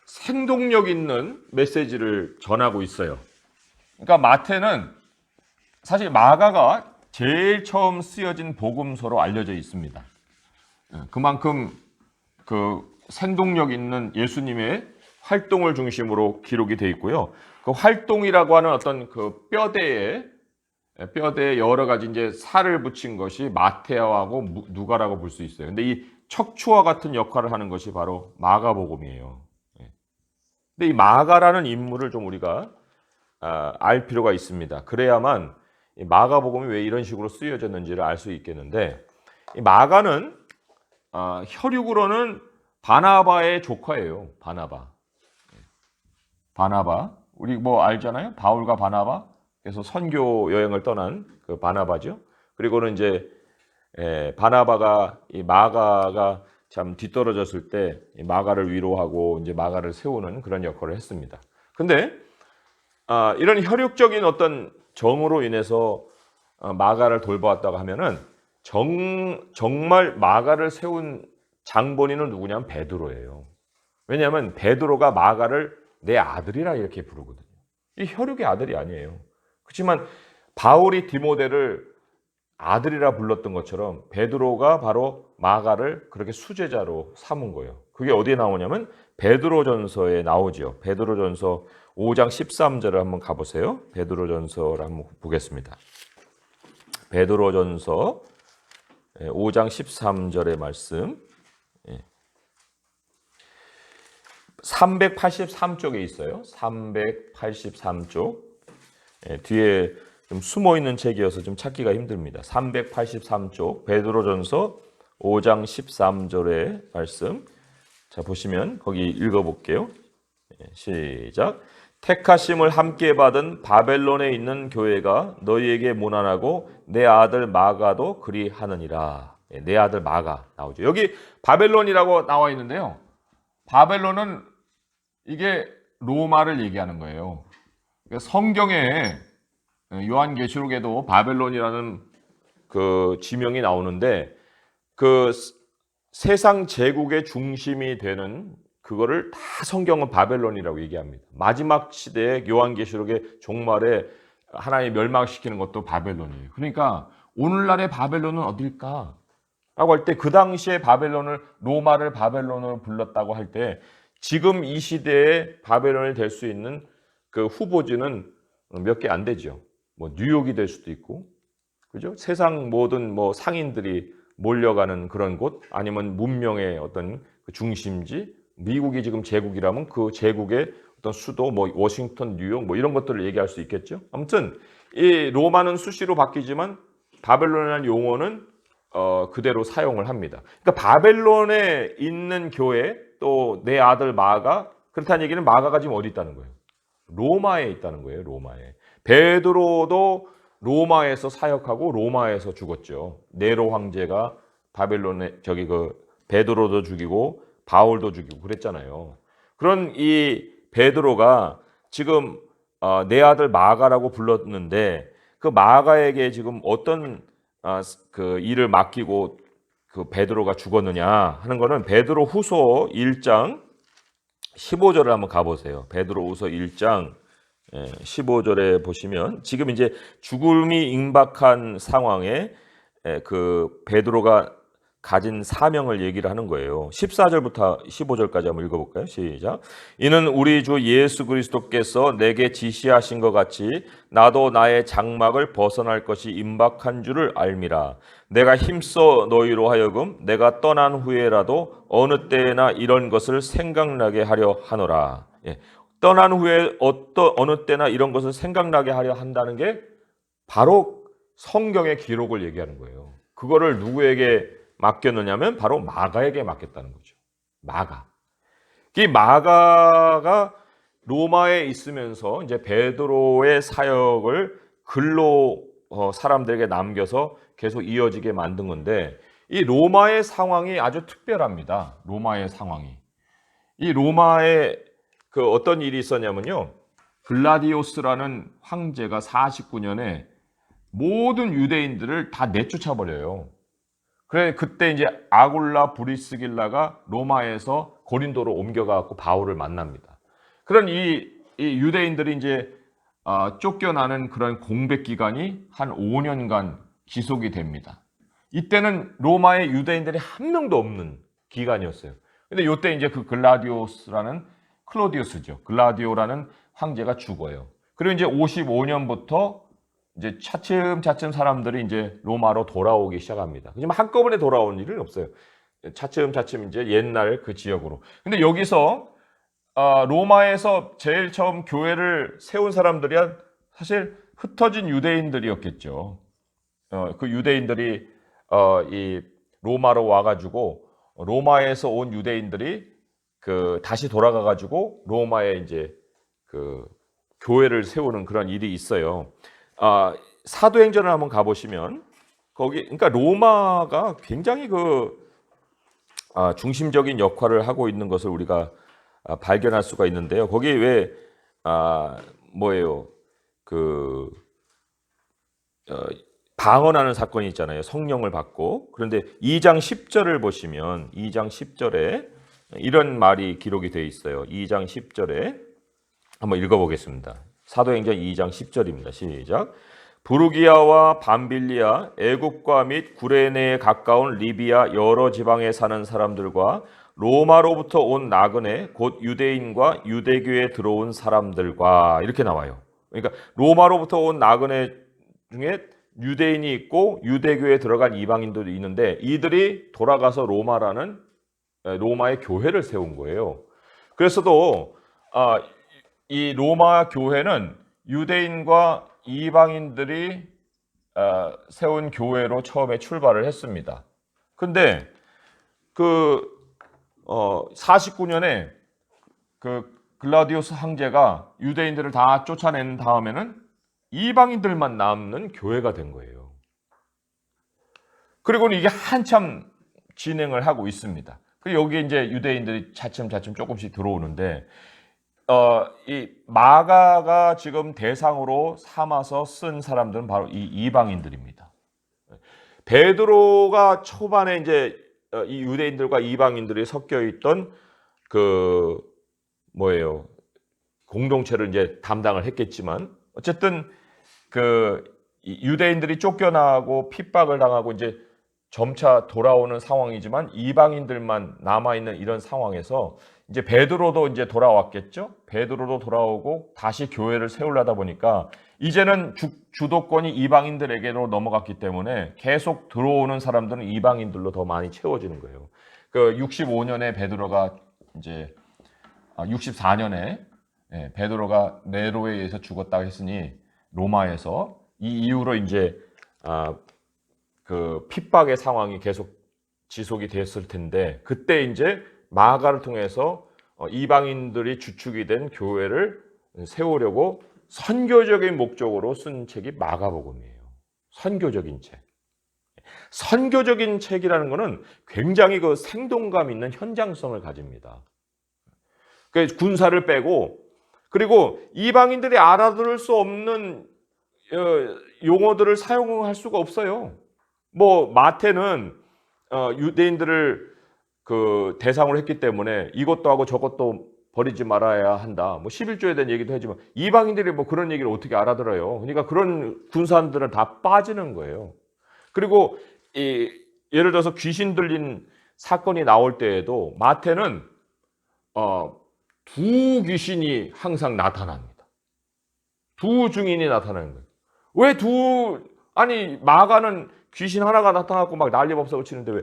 생동력 있는 메시지를 전하고 있어요. 그러니까 마태는 사실 마가가 제일 처음 쓰여진 복음서로 알려져 있습니다. 그만큼 그 생동력 있는 예수님의 활동을 중심으로 기록이 되어 있고요. 그 활동이라고 하는 어떤 그 뼈대에 여러 가지 이제 살을 붙인 것이 마태하고 누가라고 볼 수 있어요. 근데 이 척추와 같은 역할을 하는 것이 바로 마가복음이에요. 근데 이 마가라는 인물을 좀 우리가 알 필요가 있습니다. 그래야만 이 마가복음이 왜 이런 식으로 쓰여졌는지를 알 수 있겠는데, 이 마가는 혈육으로는 바나바의 조카예요. 바나바. 우리 뭐 알잖아요. 바울과 바나바. 그래서 선교 여행을 떠난 그 바나바죠. 그리고는 이제 바나바가 이 마가가 참 뒤떨어졌을 때 이 마가를 위로하고 이제 마가를 세우는 그런 역할을 했습니다. 근데 이런 혈육적인 어떤 정으로 인해서 마가를 돌보았다고 하면은 정말 마가를 세운 장본인은 누구냐면 베드로예요. 왜냐하면 베드로가 마가를 내 아들이라 이렇게 부르거든요. 이 혈육의 아들이 아니에요. 그렇지만 바울이 디모데를 아들이라 불렀던 것처럼 베드로가 바로 마가를 그렇게 수제자로 삼은 거예요. 그게 어디에 나오냐면 베드로전서에 나오죠. 베드로전서 5장 13절을 한번 가보세요. 베드로전서를 한번 보겠습니다. 베드로전서 5장 13절의 말씀 383쪽에 있어요. 383쪽 뒤에 좀 숨어있는 책이어서 좀 찾기가 힘듭니다. 383쪽 베드로전서 5장 13절의 말씀. 자, 보시면 거기 읽어볼게요. 시작. 택하심을 함께 받은 바벨론에 있는 교회가 너희에게 문안하고 내 아들 마가도 그리하느니라. 내 아들 마가 나오죠. 여기 바벨론이라고 나와 있는데요. 바벨론은 이게 로마를 얘기하는 거예요. 성경에 요한계시록에도 바벨론이라는 그 지명이 나오는데 그 세상 제국의 중심이 되는 그거를 다 성경은 바벨론이라고 얘기합니다. 마지막 시대에 요한계시록의 종말에 하나님 멸망시키는 것도 바벨론이에요. 그러니까 오늘날의 바벨론은 어딜까? 라고 할 때 그 당시에 바벨론을 로마를 바벨론으로 불렀다고 할 때 지금 이 시대에 바벨론이 될 수 있는 그 후보지는 몇 개 안 되죠. 뭐 뉴욕이 될 수도 있고, 그죠? 세상 모든 뭐 상인들이 몰려가는 그런 곳, 아니면 문명의 어떤 그 중심지, 미국이 지금 제국이라면 그 제국의 어떤 수도, 뭐 워싱턴, 뉴욕, 뭐 이런 것들을 얘기할 수 있겠죠. 아무튼 이 로마는 수시로 바뀌지만 바벨론이라는 용어는 그대로 사용을 합니다. 그러니까 바벨론에 있는 교회 또 내 아들 마가 그렇다는 얘기는 마가가 지금 어디 있다는 거예요? 로마에 있다는 거예요. 로마에. 베드로도 로마에서 사역하고 로마에서 죽었죠. 네로 황제가 바벨론에 베드로도 죽이고 바울도 죽이고 그랬잖아요. 그런 이 베드로가 지금 내 아들 마가라고 불렀는데 그 마가에게 지금 어떤 그 일을 맡기고 그 베드로가 죽었느냐 하는 거는 베드로 후서 1장 15절을 한번 가보세요. 베드로 후서 1장 15절에 보시면 지금 이제 죽음이 임박한 상황에 그 베드로가 가진 사명을 얘기를 하는 거예요. 14절부터 15절까지 한번 읽어볼까요? 시작. 이는 우리 주 예수 그리스도께서 내게 지시하신 것 같이 나도 나의 장막을 벗어날 것이 임박한 줄을 알미라. 내가 힘써 너희로 하여금 내가 떠난 후에라도 어느 때나 이런 것을 생각나게 하려 하노라. 예. 떠난 후에 어느 때나 이런 것을 생각나게 하려 한다는 게 바로 성경의 기록을 얘기하는 거예요. 그거를 누구에게 맡겼느냐면 바로 마가에게 맡겼다는 거죠. 마가. 이 마가가 로마에 있으면서 이제 베드로의 사역을 글로 사람들에게 남겨서 계속 이어지게 만든 건데 이 로마의 상황이 아주 특별합니다. 로마의 상황이. 이 로마에 그 어떤 일이 있었냐면요. 글라디오스라는 황제가 49년에 모든 유대인들을 다 내쫓아 버려요. 그래 그때 이제 아굴라 브리스길라가 로마에서 고린도로 옮겨가고 바울을 만납니다. 그런 이 유대인들이 이제 쫓겨나는 그런 공백 기간이 한 5년간 지속이 됩니다. 이때는 로마에 유대인들이 한 명도 없는 기간이었어요. 근데 이때 이제 그 클로디우스죠. 글라디오라는 황제가 죽어요. 그리고 이제 55년부터 이제 차츰차츰 사람들이 이제 로마로 돌아오기 시작합니다. 하지만 한꺼번에 돌아오는 일은 없어요. 차츰차츰 이제 옛날 그 지역으로. 근데 여기서 로마에서 제일 처음 교회를 세운 사람들이 사실 흩어진 유대인들이었겠죠. 그 유대인들이 이 로마로 와가지고 로마에서 온 유대인들이 그 다시 돌아가가지고 로마에 이제 그 교회를 세우는 그런 일이 있어요. 사도행전을 한번 가보시면 거기 그러니까 로마가 굉장히 중심적인 역할을 하고 있는 것을 우리가 발견할 수가 있는데요. 거기 왜 뭐예요? 방언하는 사건이 있잖아요. 성령을 받고. 그런데 2장 10절을 보시면 2장 10절에 이런 말이 기록이 되어 있어요. 2장 10절에 한번 읽어보겠습니다. 사도행전 2장 10절입니다. 시작. 부르기아와 밤빌리아, 애국과 및 구레네에 가까운 리비아 여러 지방에 사는 사람들과 로마로부터 온 나그네 곧 유대인과 유대교에 들어온 사람들과 이렇게 나와요. 그러니까 로마로부터 온 나그네 중에 유대인이 있고 유대교에 들어간 이방인들도 있는데 이들이 돌아가서 로마의 교회를 세운 거예요. 그래서도 이 로마 교회는 유대인과 이방인들이 세운 교회로 처음에 출발을 했습니다. 근데 49년에 그 글라디우스 황제가 유대인들을 다 쫓아낸 다음에는 이방인들만 남는 교회가 된 거예요. 그리고는 이게 한참 진행을 하고 있습니다. 그리고 여기에 이제 유대인들이 차츰차츰 조금씩 들어오는데 이 마가가 지금 대상으로 삼아서 쓴 사람들은 바로 이 이방인들입니다. 베드로가 초반에 이제 이 유대인들과 이방인들이 섞여 있던 공동체를 이제 담당을 했겠지만 어쨌든 유대인들이 쫓겨나고 핍박을 당하고 이제 점차 돌아오는 상황이지만 이방인들만 남아있는 이런 상황에서 이제 베드로도 이제 돌아왔겠죠. 베드로도 돌아오고 다시 교회를 세우려다 보니까 이제는 주도권이 이방인들에게로 넘어갔기 때문에 계속 들어오는 사람들은 이방인들로 더 많이 채워지는 거예요. 65년에 베드로가 이제 64년에 베드로가 네로에 의해서 죽었다고 했으니 로마에서 이 이후로 이제 핍박의 상황이 계속 지속이 됐을 텐데 그때 이제 마가를 통해서 이방인들이 주축이 된 교회를 세우려고 선교적인 목적으로 쓴 책이 마가복음이에요. 선교적인 책. 선교적인 책이라는 것은 굉장히 그 생동감 있는 현장성을 가집니다. 그 군사를 빼고, 그리고 이방인들이 알아들을 수 없는 용어들을 사용할 수가 없어요. 뭐 마태는 유대인들을 그 대상으로 했기 때문에 이것도 하고 저것도 버리지 말아야 한다. 뭐 11조에 대한 얘기도 하지만 이방인들이 뭐 그런 얘기를 어떻게 알아들어요? 그러니까 그런 군사들은 다 빠지는 거예요. 그리고 예를 들어서 귀신 들린 사건이 나올 때에도 마태는 두 귀신이 항상 나타납니다. 두 증인이 나타나는 거예요. 아니 마가는 귀신 하나가 나타나고 막 난리법석을 치는데 왜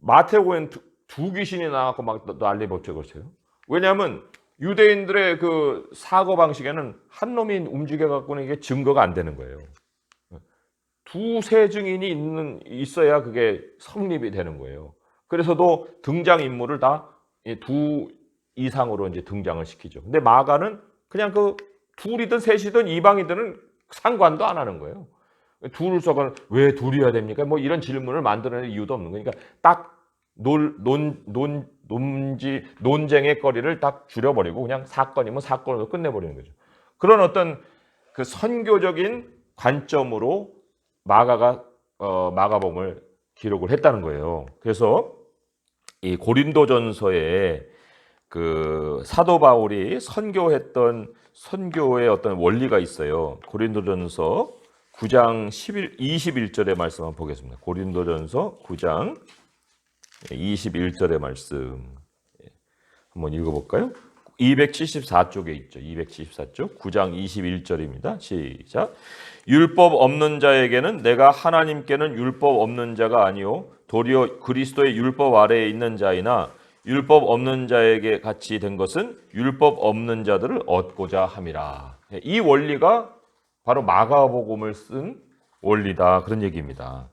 마태복음엔 두 귀신이 나와서 막 난리법석을 쳐요? 왜냐하면 유대인들의 그 사고 방식에는 한 놈이 움직여 갖고는 이게 증거가 안 되는 거예요. 두세 증인이 있어야 그게 성립이 되는 거예요. 그래서도 등장 인물을 다 두 이상으로 이제 등장을 시키죠. 근데 마가는 그냥 그 둘이든 셋이든 이방이든 상관도 안 하는 거예요. 둘을 써가 왜 둘이어야 됩니까? 뭐 이런 질문을 만들어낼 이유도 없는 거니까 딱 논쟁의 거리를 딱 줄여버리고 그냥 사건이면 사건으로 끝내버리는 거죠. 그런 어떤 그 선교적인 관점으로 마가복음을 기록을 했다는 거예요. 그래서 이 고린도전서에 그 사도 바울이 선교했던 선교의 어떤 원리가 있어요. 고린도전서 9장 21절의 말씀 한번 보겠습니다. 고린도전서 9장 21절의 말씀 한번 읽어볼까요? 274쪽에 있죠. 274쪽 9장 21절입니다. 시작. 율법 없는 자에게는 내가 하나님께는 율법 없는 자가 아니요 도리어 그리스도의 율법 아래에 있는 자이나 율법 없는 자에게 같이 된 것은 율법 없는 자들을 얻고자 함이라. 이 원리가 바로 마가복음을 쓴 원리다, 그런 얘기입니다.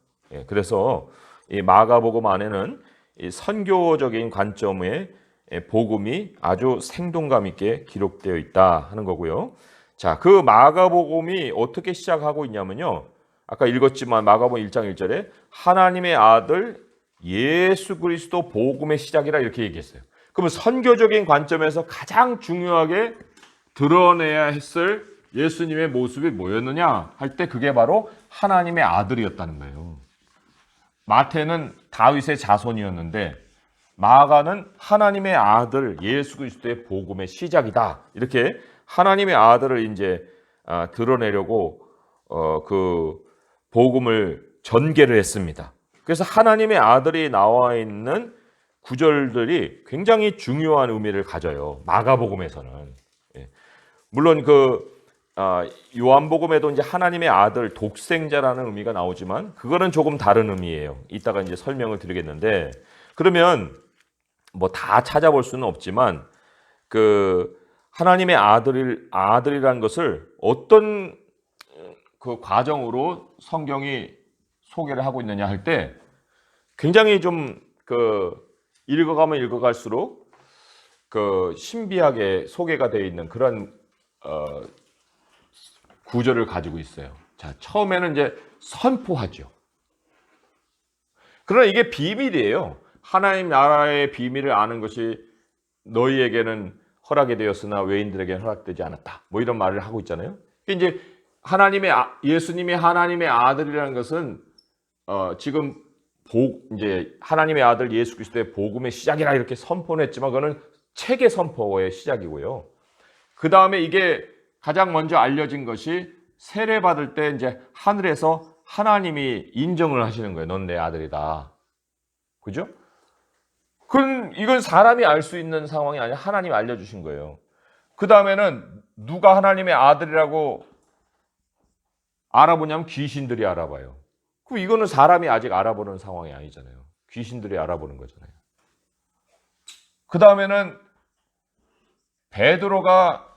그래서 이 마가복음 안에는 이 선교적인 관점의 복음이 아주 생동감 있게 기록되어 있다 하는 거고요. 자, 그 마가복음이 어떻게 시작하고 있냐면요. 아까 읽었지만 마가복음 1장 1절에 하나님의 아들 예수 그리스도 복음의 시작이라 이렇게 얘기했어요. 그러면 선교적인 관점에서 가장 중요하게 드러내야 했을 예수님의 모습이 뭐였느냐 할 때 그게 바로 하나님의 아들이었다는 거예요. 마태는 다윗의 자손이었는데 마가는 하나님의 아들 예수 그리스도의 복음의 시작이다. 이렇게 하나님의 아들을 이제 드러내려고 그 복음을 전개를 했습니다. 그래서 하나님의 아들이 나와 있는 구절들이 굉장히 중요한 의미를 가져요. 마가복음에서는. 물론 그 요한복음에도 이제 하나님의 아들 독생자라는 의미가 나오지만 그거는 조금 다른 의미예요. 이따가 이제 설명을 드리겠는데 그러면 뭐 다 찾아볼 수는 없지만 그 하나님의 아들이라는 것을 어떤 그 과정으로 성경이 소개를 하고 있느냐 할 때 굉장히 좀 그 읽어가면 읽어갈수록 그 신비하게 소개가 되어 있는 그런 구절을 가지고 있어요. 자, 처음에는 이제 선포하죠. 그러나 이게 비밀이에요. 하나님 나라의 비밀을 아는 것이 너희에게는 허락이 되었으나 외인들에게는 허락되지 않았다. 뭐 이런 말을 하고 있잖아요. 이제 예수님이 하나님의 아들이라는 것은 지금 이제 하나님의 아들 예수 그리스도의 복음의 시작이라 이렇게 선포는 했지만 그거는 책의 선포의 시작이고요. 그 다음에 이게 가장 먼저 알려진 것이 세례 받을 때 이제 하늘에서 하나님이 인정을 하시는 거예요. 넌 내 아들이다. 그죠? 이건 사람이 알 수 있는 상황이 아니라 하나님이 알려주신 거예요. 그 다음에는 누가 하나님의 아들이라고 알아보냐면 귀신들이 알아봐요. 그럼 이거는 사람이 아직 알아보는 상황이 아니잖아요. 귀신들이 알아보는 거잖아요. 그 다음에는 베드로가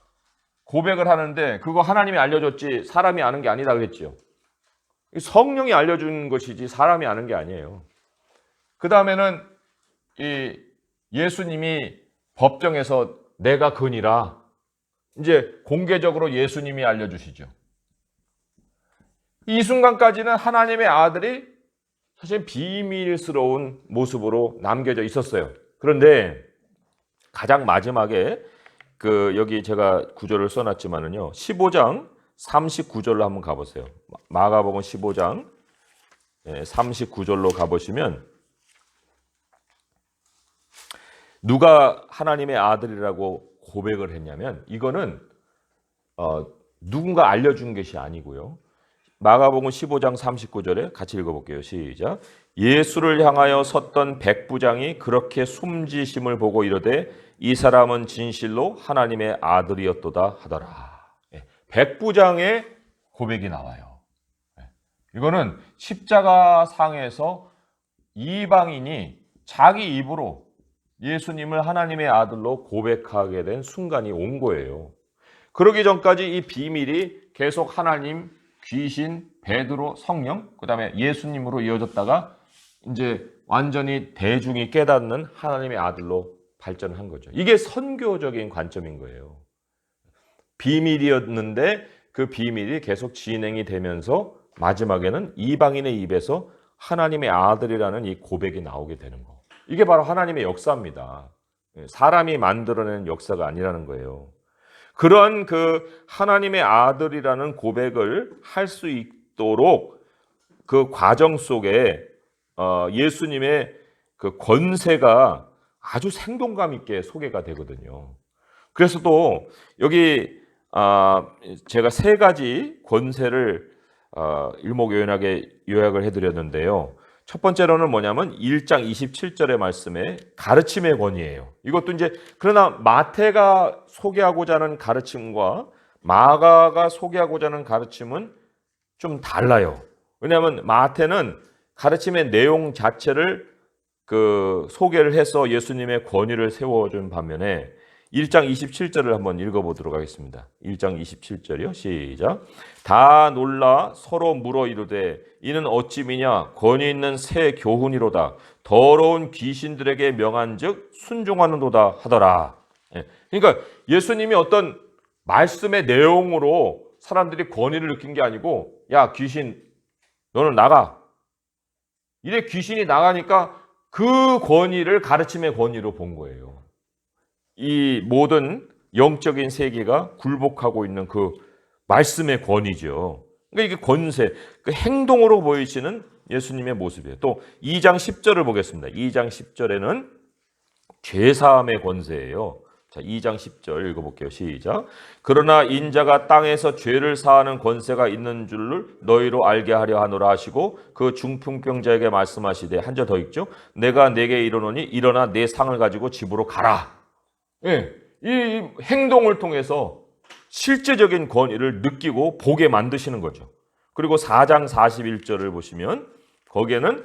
고백을 하는데 그거 하나님이 알려줬지 사람이 아는 게 아니다 그랬죠. 성령이 알려준 것이지 사람이 아는 게 아니에요. 그 다음에는 이 예수님이 법정에서 내가 근이라 이제 공개적으로 예수님이 알려주시죠. 이 순간까지는 하나님의 아들이 사실 비밀스러운 모습으로 남겨져 있었어요. 그런데 가장 마지막에 여기 제가 구절을 써놨지만은요, 15장 39절로 한번 가보세요. 마가복음 15장 39절로 가보시면 누가 하나님의 아들이라고 고백을 했냐면, 이거는 누군가 알려준 것이 아니고요. 마가복음 15장 39절에 같이 읽어볼게요. 시작. 예수를 향하여 섰던 백부장이 그렇게 숨지심을 보고 이르되 이 사람은 진실로 하나님의 아들이었도다 하더라. 백부장의 고백이 나와요. 이거는 십자가 상에서 이방인이 자기 입으로 예수님을 하나님의 아들로 고백하게 된 순간이 온 거예요. 그러기 전까지 이 비밀이 계속 하나님, 귀신, 베드로, 성령, 그 다음에 예수님으로 이어졌다가 이제 완전히 대중이 깨닫는 하나님의 아들로 발전한 거죠. 이게 선교적인 관점인 거예요. 비밀이었는데 그 비밀이 계속 진행이 되면서 마지막에는 이방인의 입에서 하나님의 아들이라는 이 고백이 나오게 되는 거. 이게 바로 하나님의 역사입니다. 사람이 만들어낸 역사가 아니라는 거예요. 그런 하나님의 아들이라는 고백을 할 수 있도록 그 과정 속에 예수님의 그 권세가 아주 생동감 있게 소개가 되거든요. 그래서 또 여기 제가 세 가지 권세를 일목요연하게 요약을 해드렸는데요. 첫 번째로는 뭐냐면 1장 27절의 말씀에 가르침의 권위예요. 이것도 이제 그러나 마태가 소개하고자 하는 가르침과 마가가 소개하고자 하는 가르침은 좀 달라요. 왜냐하면 마태는 가르침의 내용 자체를 소개를 해서 예수님의 권위를 세워준 반면에 1장 27절을 한번 읽어보도록 하겠습니다. 1장 27절이요. 시작. 다 놀라 서로 물어 이르되 이는 어찌 미냐 권위 있는 새 교훈이로다. 더러운 귀신들에게 명한즉 순종하는도다 하더라. 그러니까 예수님이 어떤 말씀의 내용으로 사람들이 권위를 느낀 게 아니고, 야 귀신 너는 나가. 이래 귀신이 나가니까 그 권위를 가르침의 권위로 본 거예요. 이 모든 영적인 세계가 굴복하고 있는 그 말씀의 권위죠. 그러니까 이게 권세, 그 행동으로 보이시는 예수님의 모습이에요. 또 2장 10절을 보겠습니다. 2장 10절에는 죄사함의 권세예요. 자, 2장 10절 읽어볼게요. 시작. 그러나 인자가 땅에서 죄를 사하는 권세가 있는 줄을 너희로 알게 하려 하노라 하시고 그 중풍병자에게 말씀하시되, 한 절 더 읽죠. 내가 네게 이르노니 일어나 내 상을 가지고 집으로 가라. 예, 이 행동을 통해서 실제적인 권위를 느끼고 보게 만드시는 거죠. 그리고 4장 41절을 보시면 거기에는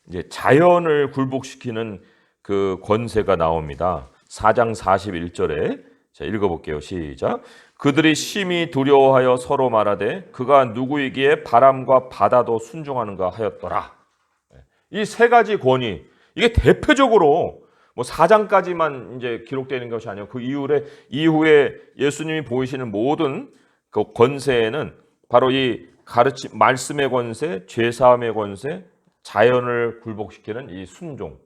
이제 자연을 굴복시키는 그 권세가 나옵니다. 4장 41절에 자, 읽어볼게요. 시작. 그들이 심히 두려워하여 서로 말하되 그가 누구이기에 바람과 바다도 순종하는가 하였더라. 이 세 가지 권위, 이게 대표적으로 4장까지만 이제 기록되는 것이 아니고 그 이후에 예수님이 보이시는 모든 그 권세에는 바로 이 가르침, 말씀의 권세, 죄사함의 권세, 자연을 굴복시키는 이 순종,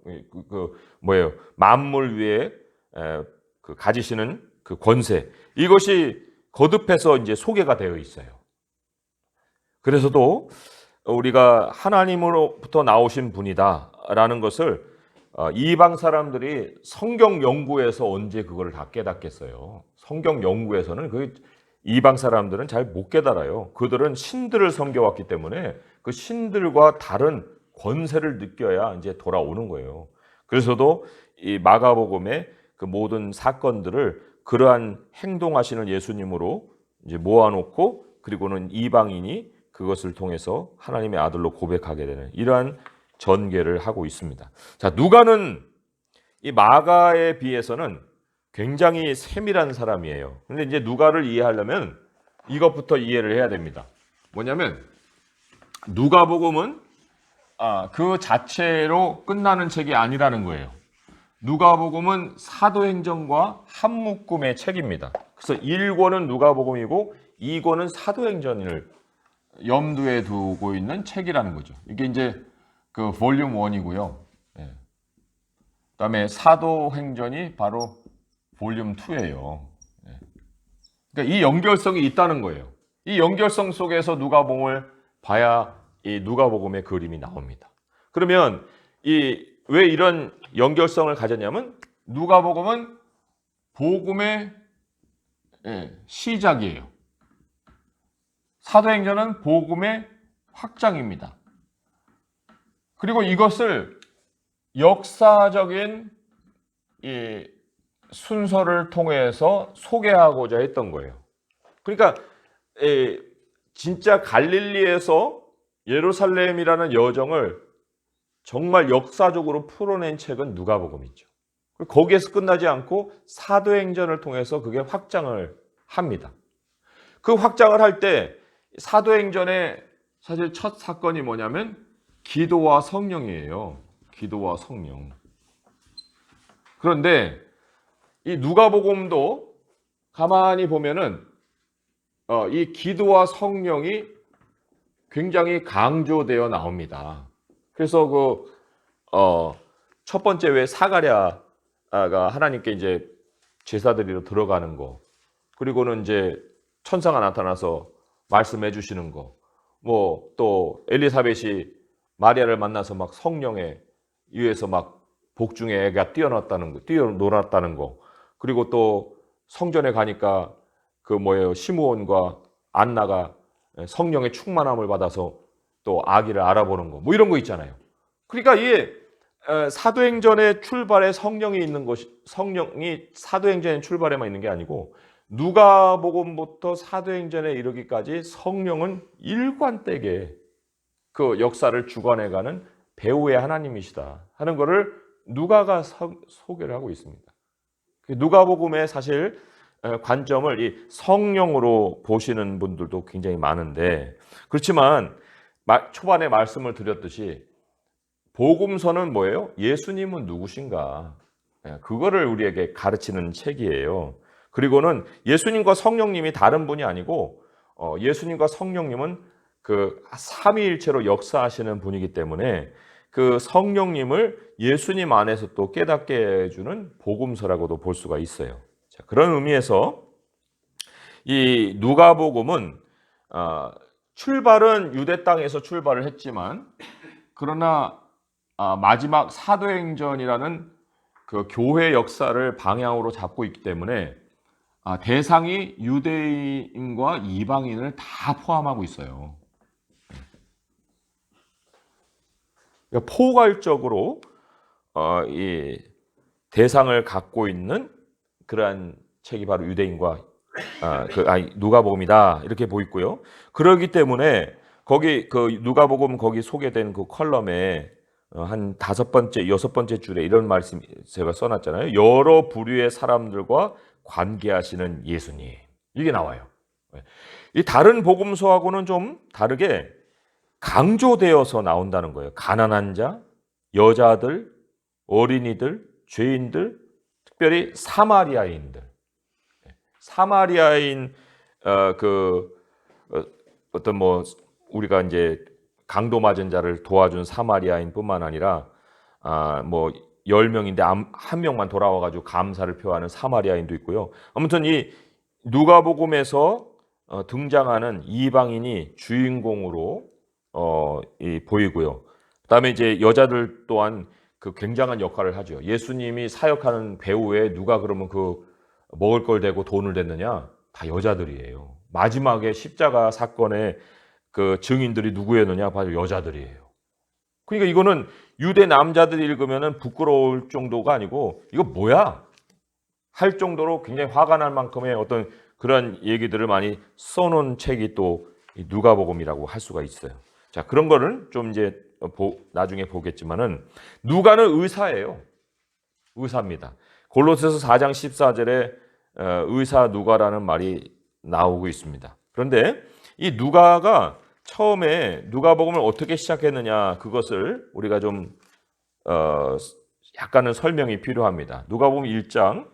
만물 위에 가지시는 그 권세, 이것이 거듭해서 이제 소개가 되어 있어요. 그래서도 우리가 하나님으로부터 나오신 분이다라는 것을 이방 사람들이 성경 연구에서 언제 그걸 다 깨닫겠어요. 성경 연구에서는 그 이방 사람들은 잘 못 깨달아요. 그들은 신들을 섬겨왔기 때문에 그 신들과 다른 권세를 느껴야 이제 돌아오는 거예요. 그래서도 이 마가복음의 그 모든 사건들을 그러한 행동하시는 예수님으로 이제 모아놓고, 그리고는 이방인이 그것을 통해서 하나님의 아들로 고백하게 되는 이러한 전개를 하고 있습니다. 자, 누가는 이 마가에 비해서는 굉장히 세밀한 사람이에요. 근데 이제 누가를 이해하려면 이것부터 이해를 해야 됩니다. 뭐냐면 누가복음은 그 자체로 끝나는 책이 아니라는 거예요. 누가복음은 사도행전과 한 묶음의 책입니다. 그래서 1권은 누가복음이고 2권은 사도행전을 염두에 두고 있는 책이라는 거죠. 이게 이제 그 볼륨 1이고요. 예. 그다음에 사도행전이 바로 볼륨 2예요. 예. 그러니까 이 연결성이 있다는 거예요. 이 연결성 속에서 누가복음을 봐야 이 누가복음의 그림이 나옵니다. 그러면 왜 이런 연결성을 가졌냐면 누가복음은 복음의 시작이에요. 사도행전은 복음의 확장입니다. 그리고 이것을 역사적인 이 순서를 통해서 소개하고자 했던 거예요. 그러니까 진짜 갈릴리에서 예루살렘이라는 여정을 정말 역사적으로 풀어낸 책은 누가복음이죠. 거기에서 끝나지 않고 사도행전을 통해서 그게 확장을 합니다. 그 확장을 할 때 사도행전의 사실 첫 사건이 뭐냐면 기도와 성령이에요. 기도와 성령. 그런데 이 누가복음도 가만히 보면은 이 기도와 성령이 굉장히 강조되어 나옵니다. 그래서 첫 번째 왜 사가랴가 하나님께 이제 제사드리러 들어가는 거, 그리고는 이제 천사가 나타나서 말씀해 주시는 거, 뭐 또 엘리사벳이 마리아를 만나서 막 성령에 의해서 막 복중에 애가 뛰어놀았다는 거, 그리고 또 성전에 가니까 시므온과 안나가 성령의 충만함을 받아서 또 아기를 알아보는 거, 뭐 이런 거 있잖아요. 그러니까 이게 사도행전의 출발에 성령이 사도행전의 출발에만 있는 게 아니고 누가복음부터 사도행전에 이르기까지 성령은 일관되게 그 역사를 주관해가는 배후의 하나님이시다 하는 것을 누가가 소개를 하고 있습니다. 누가복음의 사실 관점을 이 성령으로 보시는 분들도 굉장히 많은데, 그렇지만 초반에 말씀을 드렸듯이 복음서는 뭐예요? 예수님은 누구신가? 그거를 우리에게 가르치는 책이에요. 그리고는 예수님과 성령님이 다른 분이 아니고 예수님과 성령님은 그 삼위일체로 역사하시는 분이기 때문에 그 성령님을 예수님 안에서 또 깨닫게 해주는 복음서라고도 볼 수가 있어요. 자, 그런 의미에서 이 누가복음은 출발은 유대 땅에서 출발을 했지만 그러나 마지막 사도행전이라는 그 교회 역사를 방향으로 잡고 있기 때문에 대상이 유대인과 이방인을 다 포함하고 있어요. 그러니까 포괄적으로 이 대상을 갖고 있는 그러한 책이 바로 유대인과 누가복음이다 이렇게 보이고요. 그렇기 때문에 거기 그 누가복음 거기 소개된 그 컬럼에 한 5번째, 6번째 줄에 이런 말씀 제가 써놨잖아요. 여러 부류의 사람들과 관계하시는 예수님, 이게 나와요. 이 다른 복음서하고는 좀 다르게 강조되어서 나온다는 거예요. 가난한 자, 여자들, 어린이들, 죄인들, 특별히 사마리아인들. 사마리아인 어떤 우리가 이제 강도 맞은 자를 도와준 사마리아인뿐만 아니라 10명인데 한 명만 돌아와가지고 감사를 표하는 사마리아인도 있고요. 아무튼 이 누가복음에서 등장하는 이방인이 주인공으로 보이고요. 그다음에 이제 여자들 또한 그 굉장한 역할을 하죠. 예수님이 사역하는 배후에 누가 그러면 그 먹을 걸 대고 돈을 댔느냐? 다 여자들이에요. 마지막에 십자가 사건의 그 증인들이 누구였느냐? 바로 여자들이에요. 그러니까 이거는 유대 남자들이 읽으면 부끄러울 정도가 아니고 이거 뭐야? 할 정도로 굉장히 화가 날 만큼의 어떤 그런 얘기들을 많이 써놓은 책이 또 누가복음이라고 할 수가 있어요. 자, 그런 거를 좀 이제 나중에 보겠지만은 누가는 의사예요. 의사입니다. 골로새서 4장 14절에 의사 누가라는 말이 나오고 있습니다. 그런데 이 누가가 처음에 누가복음을 어떻게 시작했느냐, 그것을 우리가 좀 약간은 설명이 필요합니다. 누가복음 1장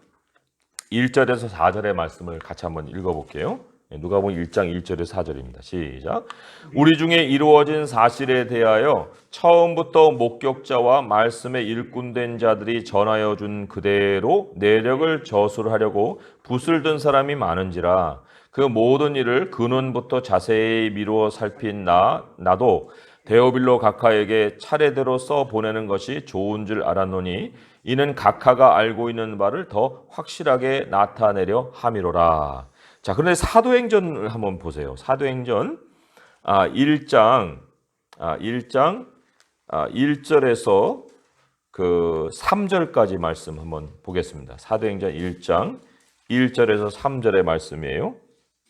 1절에서 4절의 말씀을 같이 한번 읽어볼게요. 누가복음 1장 1절에서 4절입니다. 시작. 우리 중에 이루어진 사실에 대하여 처음부터 목격자와 말씀에 일꾼된 자들이 전하여 준 그대로 내력을 저술하려고 붓을 든 사람이 많은지라. 그 모든 일을 근원부터 자세히 미루어 살핀 나도 데오빌로 각하에게 차례대로 써 보내는 것이 좋은 줄 알았노니 이는 각하가 알고 있는 바를 더 확실하게 나타내려 함이로라. 자, 그런데 사도행전을 한번 보세요. 사도행전 1장 1절에서 그 3절까지 말씀 한번 보겠습니다. 사도행전 1장 1절에서 3절의 말씀이에요.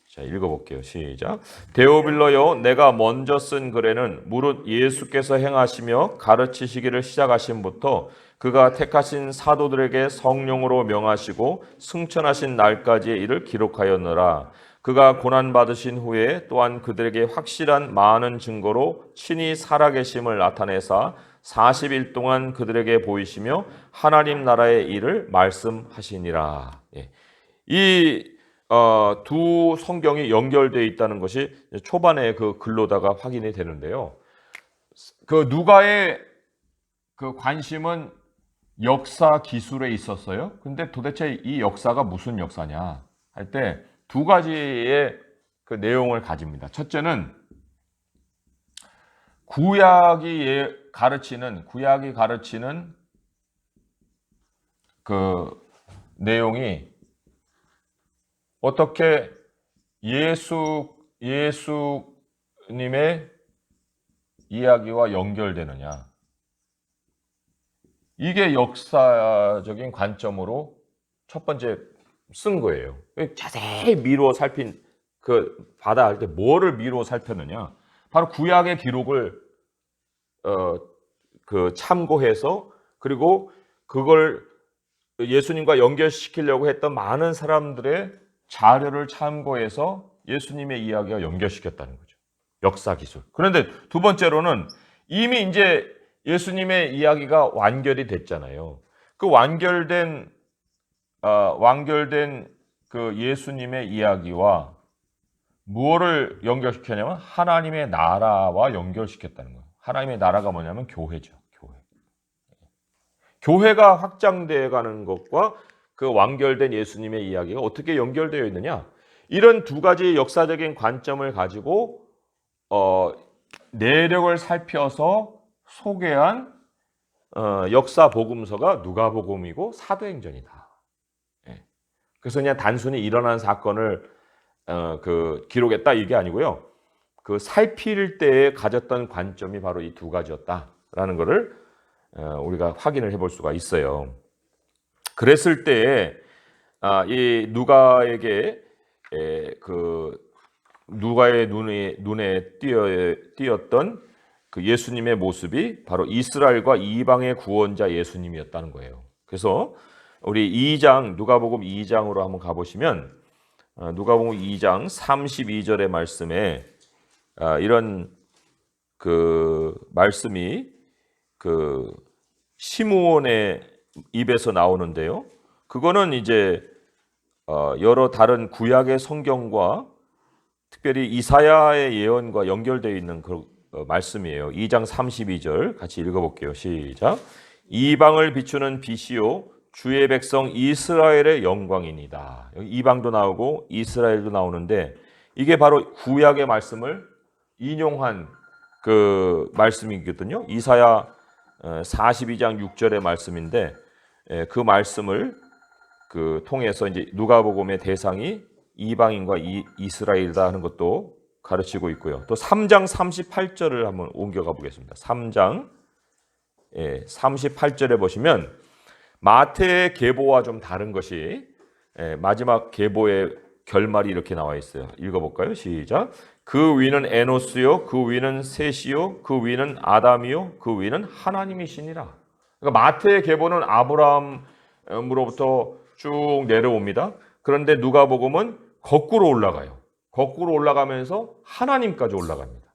자, 읽어볼게요. 시작. 데오빌로여, 내가 먼저 쓴 글에는 무릇 예수께서 행하시며 가르치시기를 시작하심부터 그가 택하신 사도들에게 성령으로 명하시고 승천하신 날까지의 일을 기록하였노라. 그가 고난받으신 후에 또한 그들에게 확실한 많은 증거로 친히 살아계심을 나타내사 40일 동안 그들에게 보이시며 하나님 나라의 일을 말씀하시니라. 이 두 성경이 연결되어 있다는 것이 초반에 그 글로다가 확인이 되는데요. 그 누가의 그 관심은 역사 기술에 있었어요. 근데 도대체 이 역사가 무슨 역사냐 할 때 두 가지의 그 내용을 가집니다. 첫째는 구약이 가르치는 그 내용이 어떻게 예수님의 이야기와 연결되느냐. 이게 역사적인 관점으로 첫 번째 쓴 거예요. 자세히 미루어 살핀 그 바다 할 때 뭐를 미루어 살폈느냐. 바로 구약의 기록을 그 참고해서 그리고 그걸 예수님과 연결시키려고 했던 많은 사람들의 자료를 참고해서 예수님의 이야기와 연결시켰다는 거죠. 역사 기술. 그런데 두 번째로는 이미 이제 예수님의 이야기가 완결이 됐잖아요. 그 완결된 그 예수님의 이야기와 무엇을 연결시켰냐면 하나님의 나라와 연결시켰다는 거예요. 하나님의 나라가 뭐냐면 교회죠. 교회가 확장되어 가는 것과 그 완결된 예수님의 이야기가 어떻게 연결되어 있느냐? 이런 두 가지 역사적인 관점을 가지고 내력을 살펴서 소개한 역사 복음서가 누가복음이고 사도행전이다. 그래서 그냥 단순히 일어난 사건을 그 기록했다 이게 아니고요. 그 살필 때에 가졌던 관점이 바로 이 두 가지였다라는 것을 우리가 확인을 해볼 수가 있어요. 그랬을 때에 이 누가에게 그 누가의 눈에 띄었던 그 예수님의 모습이 바로 이스라엘과 이방의 구원자 예수님이었다는 거예요. 그래서 우리 2장 누가복음 2장으로 한번 가보시면 누가복음 2장 32절의 말씀에 이런 그 말씀이 그 시므온의 입에서 나오는데요. 그거는 이제 여러 다른 구약의 성경과 특별히 이사야의 예언과 연결되어 있는 그 말씀이에요. 2장 32절 같이 읽어볼게요. 시작. 이방을 비추는 빛이요 주의 백성 이스라엘의 영광이니다. 여기 이방도 나오고 이스라엘도 나오는데 이게 바로 구약의 말씀을 인용한 그 말씀이거든요. 이사야 42장 6절의 말씀인데 그 말씀을 그 통해서 이제 누가복음의 대상이 이방인과 이스라엘이다 하는 것도 가르치고 있고요. 또 3장 38절을 한번 옮겨가 보겠습니다. 3장 38절에 보시면 마태의 계보와 좀 다른 것이 마지막 계보의 결말이 이렇게 나와 있어요. 읽어볼까요? 시작. 그 위는 에노스요, 그 위는 셋이요, 그 위는 아담이요, 그 위는 하나님이시니라. 그러니까 마태의 계보는 아브라함으로부터 쭉 내려옵니다. 그런데 누가복음은 거꾸로 올라가요. 거꾸로 올라가면서 하나님까지 올라갑니다.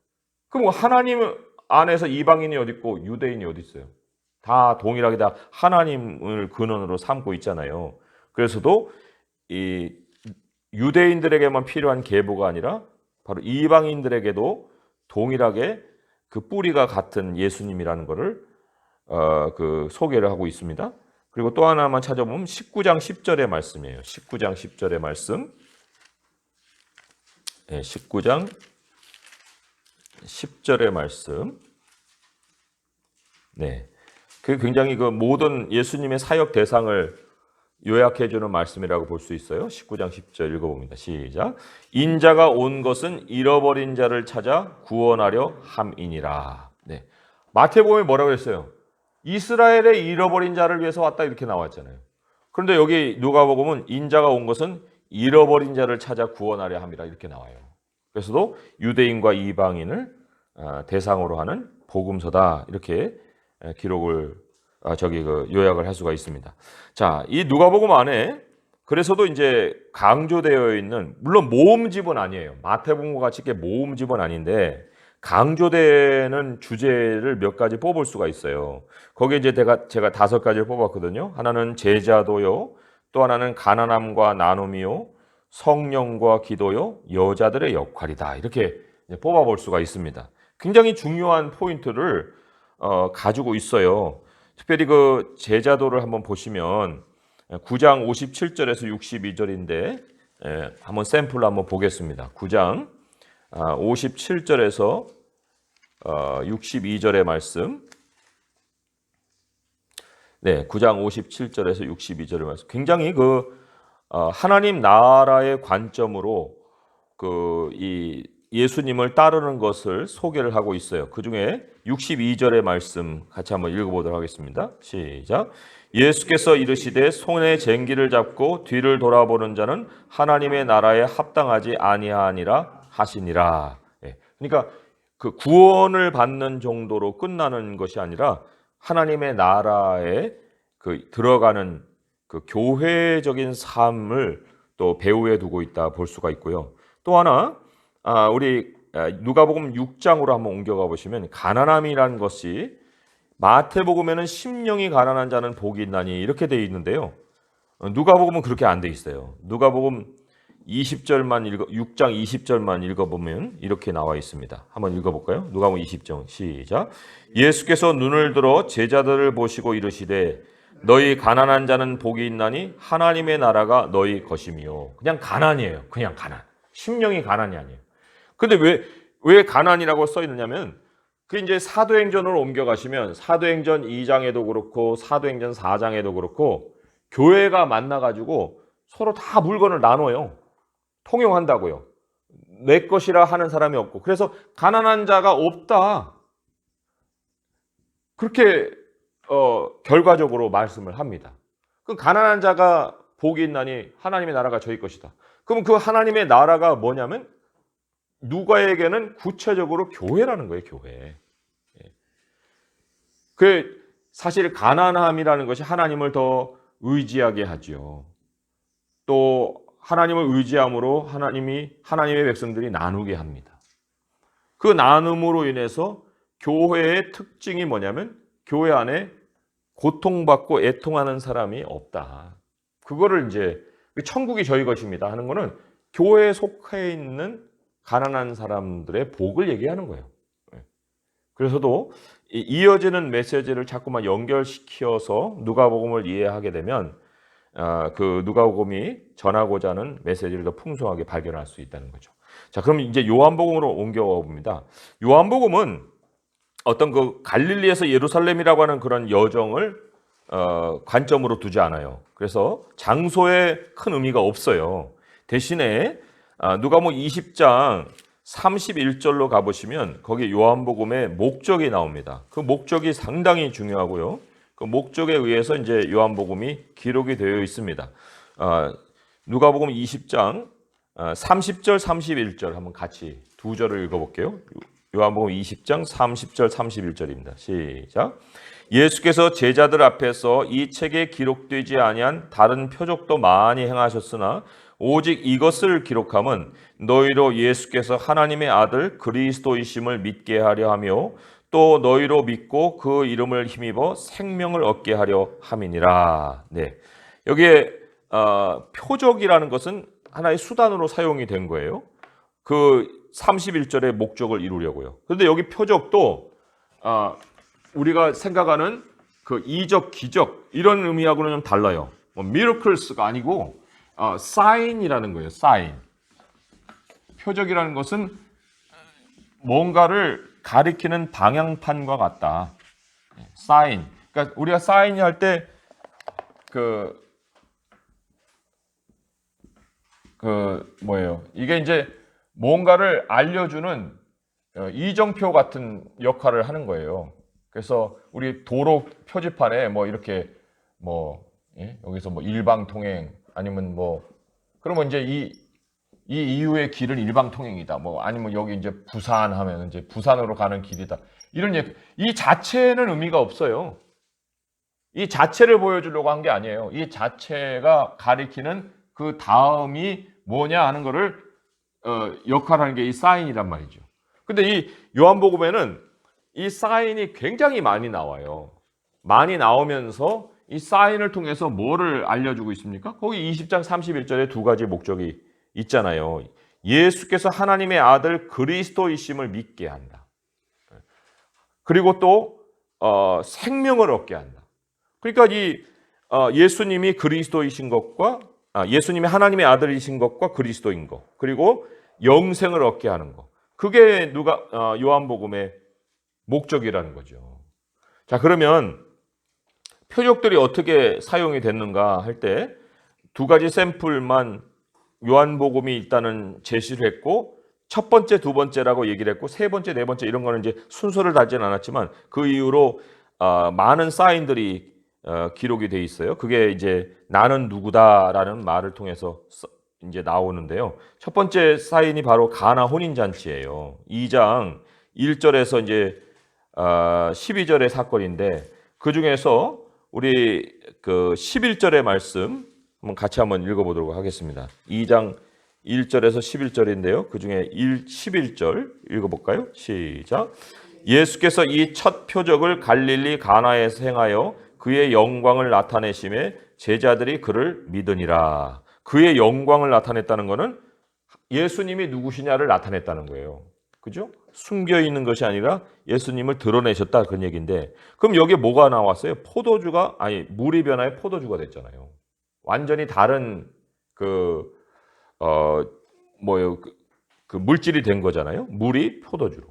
그럼 하나님 안에서 이방인이 어디 있고 유대인이 어디 있어요? 다 동일하게 다 하나님을 근원으로 삼고 있잖아요. 그래서도 이 유대인들에게만 필요한 계보가 아니라 바로 이방인들에게도 동일하게 그 뿌리가 같은 예수님이라는 것을 그 소개를 하고 있습니다. 그리고 또 하나만 찾아보면 19장 10절의 말씀이에요. 19장 10절의 말씀. 네, 19장 10절의 말씀. 네. 그 굉장히 그 모든 예수님의 사역 대상을 요약해 주는 말씀이라고 볼 수 있어요. 19장 10절 읽어봅니다. 시작. 인자가 온 것은 잃어버린 자를 찾아 구원하려 함이니라. 네. 마태복음에 뭐라고 했어요? 이스라엘의 잃어버린 자를 위해서 왔다 이렇게 나왔잖아요. 그런데 여기 누가복음은 인자가 온 것은 잃어버린 자를 찾아 구원하려 함이라 이렇게 나와요. 그래서도 유대인과 이방인을 대상으로 하는 복음서다 이렇게 기록을 요약을 할 수가 있습니다. 자, 이 누가복음 안에 그래서도 이제 강조되어 있는 물론 모음집은 아니에요. 마태복음과 같이 이렇게 모음집은 아닌데 강조되는 주제를 몇 가지 뽑을 수가 있어요. 거기에 이제 제가 5가지를 뽑았거든요. 하나는 제자도요, 또 하나는 가난함과 나눔이요, 성령과 기도요, 여자들의 역할이다. 이렇게 뽑아볼 수가 있습니다. 굉장히 중요한 포인트를 가지고 있어요. 특별히 그 제자도를 한번 보시면 9장 57절에서 62절인데 한번 샘플로 한번 보겠습니다. 9장 57절에서 62절의 말씀. 네, 9장 57절에서 62절의 말씀. 굉장히 하나님 나라의 관점으로 이 예수님을 따르는 것을 소개를 하고 있어요. 그 중에 62절의 말씀 같이 한번 읽어보도록 하겠습니다. 시작. 예수께서 이르시되 손에 쟁기를 잡고 뒤를 돌아보는 자는 하나님의 나라에 합당하지 아니하니라 하시니라. 그러니까 그 구원을 받는 정도로 끝나는 것이 아니라 하나님의 나라에 들어가는 그 교회적인 삶을 또 배후에 두고 있다 볼 수가 있고요. 또 하나 우리 누가복음 6장으로 한번 옮겨가 보시면 가난함이라는 것이 마태복음에는 심령이 가난한 자는 복이 있나니 이렇게 되어 있는데요. 누가복음은 그렇게 안 돼 있어요. 누가복음 6장 20절만 읽어보면 이렇게 나와 있습니다. 한번 읽어볼까요? 누가복음 20장 시작. 예수께서 눈을 들어 제자들을 보시고 이르시되 너희 가난한 자는 복이 있나니 하나님의 나라가 너희 것이며. 그냥 가난이에요. 그냥 가난. 심령이 가난이 아니에요. 근데 왜 가난이라고 써 있느냐면 그 이제 사도행전으로 옮겨가시면 사도행전 2장에도 그렇고 사도행전 4장에도 그렇고 교회가 만나가지고 서로 다 물건을 나눠요. 통용한다고요. 내 것이라 하는 사람이 없고. 그래서 가난한 자가 없다. 그렇게 결과적으로 말씀을 합니다. 그 가난한 자가 복이 있나니 하나님의 나라가 저희 것이다. 그럼 그 하나님의 나라가 뭐냐면 누가에게는 구체적으로 교회라는 거예요. 교회. 그 사실 가난함이라는 것이 하나님을 더 의지하게 하죠. 또 하나님을 의지함으로 하나님의 백성들이 나누게 합니다. 그 나눔으로 인해서 교회의 특징이 뭐냐면 교회 안에 고통받고 애통하는 사람이 없다. 그거를 이제 천국이 저희 것입니다 하는 거는 교회에 속해 있는 가난한 사람들의 복을 얘기하는 거예요. 그래서도 이어지는 메시지를 자꾸만 연결시켜서 누가복음을 이해하게 되면 그 누가복음이 전하고자 하는 메시지를 더 풍성하게 발견할 수 있다는 거죠. 자, 그럼 이제 요한복음으로 옮겨와 봅니다. 요한복음은 어떤 그 갈릴리에서 예루살렘이라고 하는 그런 여정을 관점으로 두지 않아요. 그래서 장소에 큰 의미가 없어요. 대신에 누가복음 20장 31절로 가보시면 거기 요한복음의 목적이 나옵니다. 그 목적이 상당히 중요하고요. 그 목적에 의해서 이제 요한복음이 기록이 되어 있습니다. 누가복음 20장 30절, 31절 한번 같이 두 절을 읽어볼게요. 요한복음 20장 30절, 31절입니다. 시작. 예수께서 제자들 앞에서 이 책에 기록되지 아니한 다른 표적도 많이 행하셨으나 오직 이것을 기록함은 너희로 예수께서 하나님의 아들 그리스도이심을 믿게 하려 하며 또 너희로 믿고 그 이름을 힘입어 생명을 얻게 하려 함이니라. 네. 여기에 표적이라는 것은 하나의 수단으로 사용이 된 거예요. 그 31절의 목적을 이루려고요. 그런데 여기 표적도 우리가 생각하는 그 이적, 기적 이런 의미하고는 좀 달라요. 뭐 miracles가 아니고 sign이라는 거예요. sign. 표적이라는 것은 뭔가를 가리키는 방향판과 같다. sign. 그러니까 우리가 sign 할 때 뭐예요? 이게 이제 뭔가를 알려주는 이정표 같은 역할을 하는 거예요. 그래서 우리 도로 표지판에 뭐 이렇게 여기서 뭐 일방통행 아니면 그러면 이제 이 이후의 길은 일방통행이다. 아니면 여기 이제 부산 하면 이제 부산으로 가는 길이다. 이런 이 자체는 의미가 없어요. 이 자체를 보여주려고 한 게 아니에요. 이 자체가 가리키는 그 다음이 뭐냐 하는 거를 역할하는 게 이 사인이란 말이죠. 근데 이 요한복음에는 이 사인이 굉장히 많이 나와요. 많이 나오면서 이 사인을 통해서 뭐를 알려주고 있습니까? 거기 20장 31절에 두 가지 목적이 있잖아요. 예수께서 하나님의 아들 그리스도이심을 믿게 한다. 그리고 또 생명을 얻게 한다. 그러니까 이 예수님이 그리스도이신 것과 예수님이 하나님의 아들이신 것과 그리스도인 것, 그리고 영생을 얻게 하는 것. 그게 요한복음의 목적이라는 거죠. 자, 그러면 표적들이 어떻게 사용이 됐는가 할 때 두 가지 샘플만 요한복음이 일단은 제시를 했고, 첫 번째, 두 번째라고 얘기를 했고, 세 번째, 네 번째 이런 거는 이제 순서를 달지는 않았지만 그 이후로 많은 사인들이 기록이 돼 있어요. 그게 이제 나는 누구다라는 말을 통해서 이제 나오는데요. 첫 번째 사인이 바로 가나 혼인잔치예요. 2장 1절에서 이제 12절의 사건인데, 그 중에서 우리 그 11절의 말씀 같이 한번 읽어보도록 하겠습니다. 2장 1절에서 11절인데요. 그 중에 11절 읽어볼까요? 시작. 예수께서 이 첫 표적을 갈릴리 가나에서 행하여 그의 영광을 나타내심에 제자들이 그를 믿으니라. 그의 영광을 나타냈다는 것은 예수님이 누구시냐를 나타냈다는 거예요. 그죠? 숨겨 있는 것이 아니라 예수님을 드러내셨다, 그런 얘기인데, 그럼 여기에 뭐가 나왔어요? 물이 변화해 포도주가 됐잖아요. 완전히 다른 그 물질이 된 거잖아요. 물이 포도주로.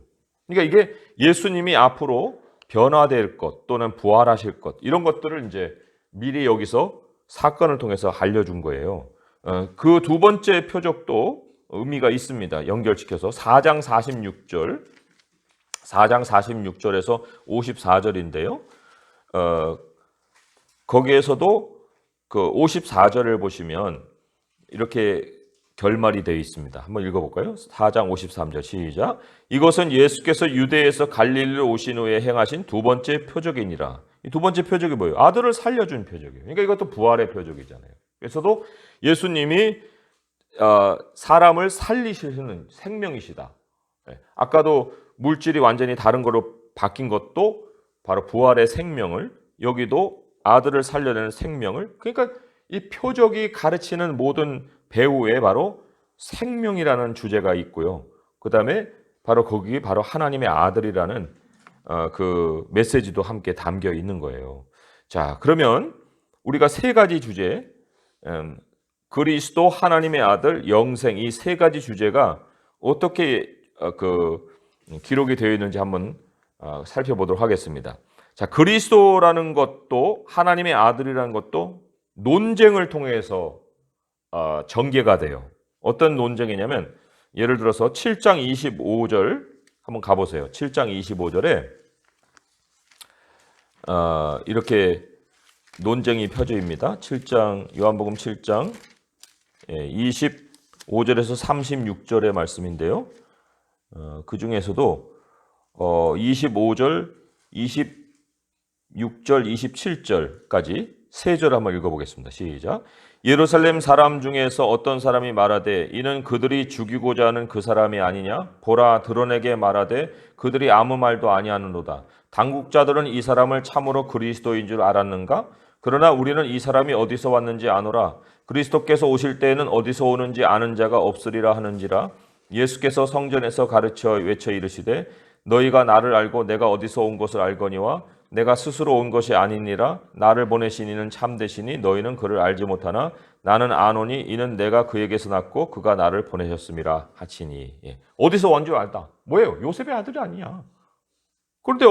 그러니까 이게 예수님이 앞으로 변화될 것 또는 부활하실 것, 이런 것들을 이제 미리 여기서 사건을 통해서 알려준 거예요. 그 두 번째 표적도 의미가 있습니다. 연결시켜서 4장 46절에서 54절인데요. 거기에서도 그 54절을 보시면 이렇게 결말이 되어 있습니다. 한번 읽어볼까요? 4장 53절 시작. 이것은 예수께서 유대에서 갈릴리로 오신 후에 행하신 두 번째 표적이니라. 이 두 번째 표적이 뭐예요? 아들을 살려준 표적이에요. 그러니까 이것도 부활의 표적이잖아요. 그래서도 예수님이 사람을 살리시는 생명이시다. 아까도 물질이 완전히 다른 거로 바뀐 것도 바로 부활의 생명을, 여기도 아들을 살려내는 생명을, 그러니까 이 표적이 가르치는 모든 배후에 바로 생명이라는 주제가 있고요. 그 다음에 거기 하나님의 아들이라는 그 메시지도 함께 담겨 있는 거예요. 자, 그러면 우리가 세 가지 주제, 그리스도, 하나님의 아들, 영생, 이 세 가지 주제가 어떻게 기록이 되어 있는지 한번 살펴보도록 하겠습니다. 자, 그리스도라는 것도 하나님의 아들이라는 것도 논쟁을 통해서 전개가 돼요. 어떤 논쟁이냐면, 예를 들어서 7장 25절 한번 가보세요. 7장 25절에 이렇게 논쟁이 펴져입니다. 요한복음 7장 25절에서 36절의 말씀인데요. 그 중에서도 25절, 26절, 27절까지 세 절 한번 읽어보겠습니다. 시작. 예루살렘 사람 중에서 어떤 사람이 말하되 이는 그들이 죽이고자 하는 그 사람이 아니냐? 보라, 드러내게 말하되 그들이 아무 말도 아니하는도다. 당국자들은 이 사람을 참으로 그리스도인 줄 알았는가? 그러나 우리는 이 사람이 어디서 왔는지 아노라. 그리스도께서 오실 때에는 어디서 오는지 아는 자가 없으리라 하는지라. 예수께서 성전에서 가르쳐 외쳐 이르시되 너희가 나를 알고 내가 어디서 온 것을 알거니와 내가 스스로 온 것이 아니니라. 나를 보내신 이는 참되시니 너희는 그를 알지 못하나 나는 아노니 이는 내가 그에게서 났고 그가 나를 보내셨음이라 하시니. 예. 어디서 온 줄 알다. 뭐예요? 요셉의 아들이 아니야. 그런데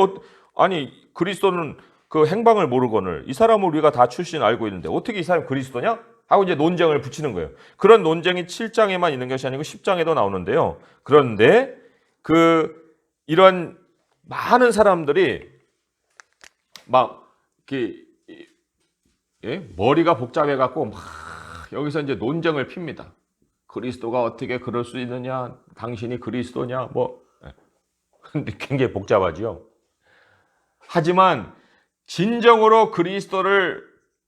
아니 그리스도는 그 행방을 모르거늘 이 사람을 우리가 다 출신 알고 있는데 어떻게 이 사람이 그리스도냐? 하고 이제 논쟁을 붙이는 거예요. 그런 논쟁이 7장에만 있는 것이 아니고 10장에도 나오는데요. 그런데 이런 많은 사람들이 막 이렇게 머리가 복잡해 갖고 막 여기서 이제 논쟁을 핍니다. 그리스도가 어떻게 그럴 수 있느냐? 당신이 그리스도냐? 근데 굉장히 복잡하지요. 하지만 진정으로 그리스도를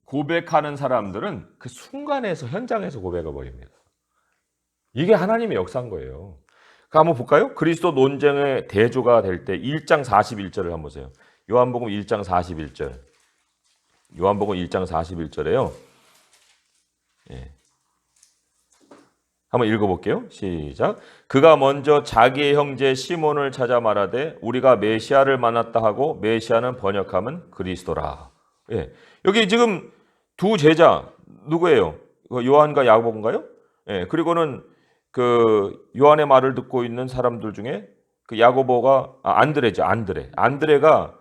고백하는 사람들은 그 순간에서 현장에서 고백해 버립니다. 이게 하나님의 역사인 거예요. 한번 볼까요? 그리스도 논쟁의 대조가 될 때 1장 41절을 한번 보세요. 요한복음 1장 41절. 요한복음 1장 41절에요. 예. 한번 읽어볼게요. 시작. 그가 먼저 자기의 형제 시몬을 찾아 말하되 우리가 메시아를 만났다 하고 메시아는 번역하면 그리스도라. 예. 여기 지금 두 제자 누구예요? 요한과 야고보인가요? 예. 그리고는 그 요한의 말을 듣고 있는 사람들 중에 그 야고보가 안드레죠. 안드레가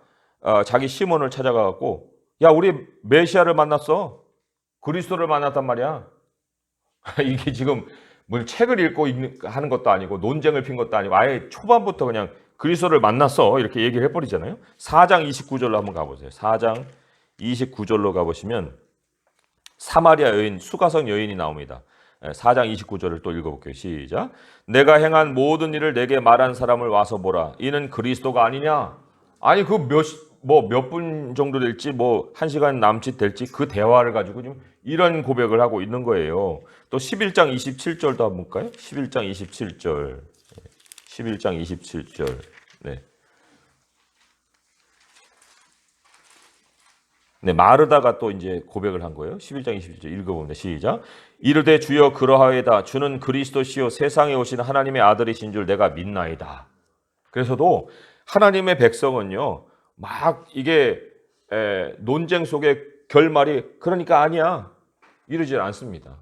자기 시몬을 찾아가 갖고 야 우리 메시아를 만났어. 그리스도를 만났단 말이야. 이게 지금 뭘 책을 읽고 하는 것도 아니고 논쟁을 핀 것도 아니고 아예 초반부터 그냥 그리스도를 만났어 이렇게 얘기를 해버리잖아요. 4장 29절로 한번 가보세요. 4장 29절로 가보시면 사마리아 여인 수가성 여인이 나옵니다. 4장 29절을 또 읽어볼게요. 시작. 내가 행한 모든 일을 내게 말한 사람을 와서 보라. 이는 그리스도가 아니냐? 아니 그 몇 분 정도 될지 뭐 1시간 남짓 될지 그 대화를 가지고 지금 이런 고백을 하고 있는 거예요. 또 11장 27절도 한번 볼까요? 11장 27절. 11장 27절. 네. 네, 마르다가 또 이제 고백을 한 거예요. 11장 27절 읽어봅니다. 시작. 이르되 주여 그러하이다. 주는 그리스도시요 세상에 오신 하나님의 아들이신 줄 내가 믿나이다. 그래서도 하나님의 백성은요. 막 이게 논쟁 속에 결말이 그러니까 아니야. 이러지 않습니다.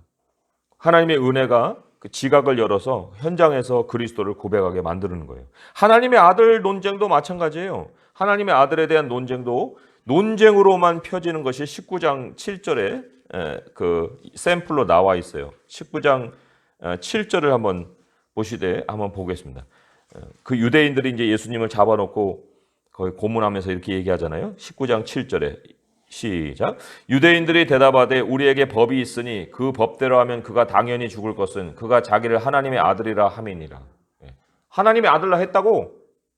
하나님의 은혜가 그 지각을 열어서 현장에서 그리스도를 고백하게 만드는 거예요. 하나님의 아들 논쟁도 마찬가지예요. 하나님의 아들에 대한 논쟁도 논쟁으로만 펴지는 것이 19장 7절에 그 샘플로 나와 있어요. 19장 7절을 한번 보시되 한번 보겠습니다. 그 유대인들이 이제 예수님을 잡아놓고 거의 고문하면서 이렇게 얘기하잖아요. 19장 7절에 시작. 유대인들이 대답하되 우리에게 법이 있으니 그 법대로 하면 그가 당연히 죽을 것은 그가 자기를 하나님의 아들이라 함이니라. 하나님의 아들라 했다고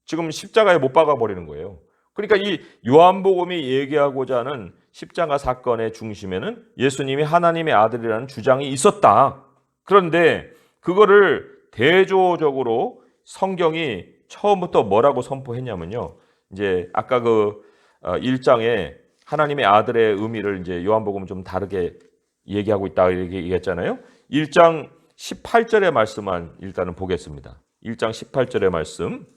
지금 십자가에 못 박아 버리는 거예요. 그러니까 이 요한복음이 얘기하고자 하는 십자가 사건의 중심에는 예수님이 하나님의 아들이라는 주장이 있었다. 그런데 그거를 대조적으로 성경이 처음부터 뭐라고 선포했냐면요. 이제 아까 그 1장에 하나님의 아들의 의미를 이제 요한복음은 좀 다르게 얘기하고 있다 이렇게 얘기했잖아요. 1장 18절의 말씀만 일단은 보겠습니다. 1장 18절의 말씀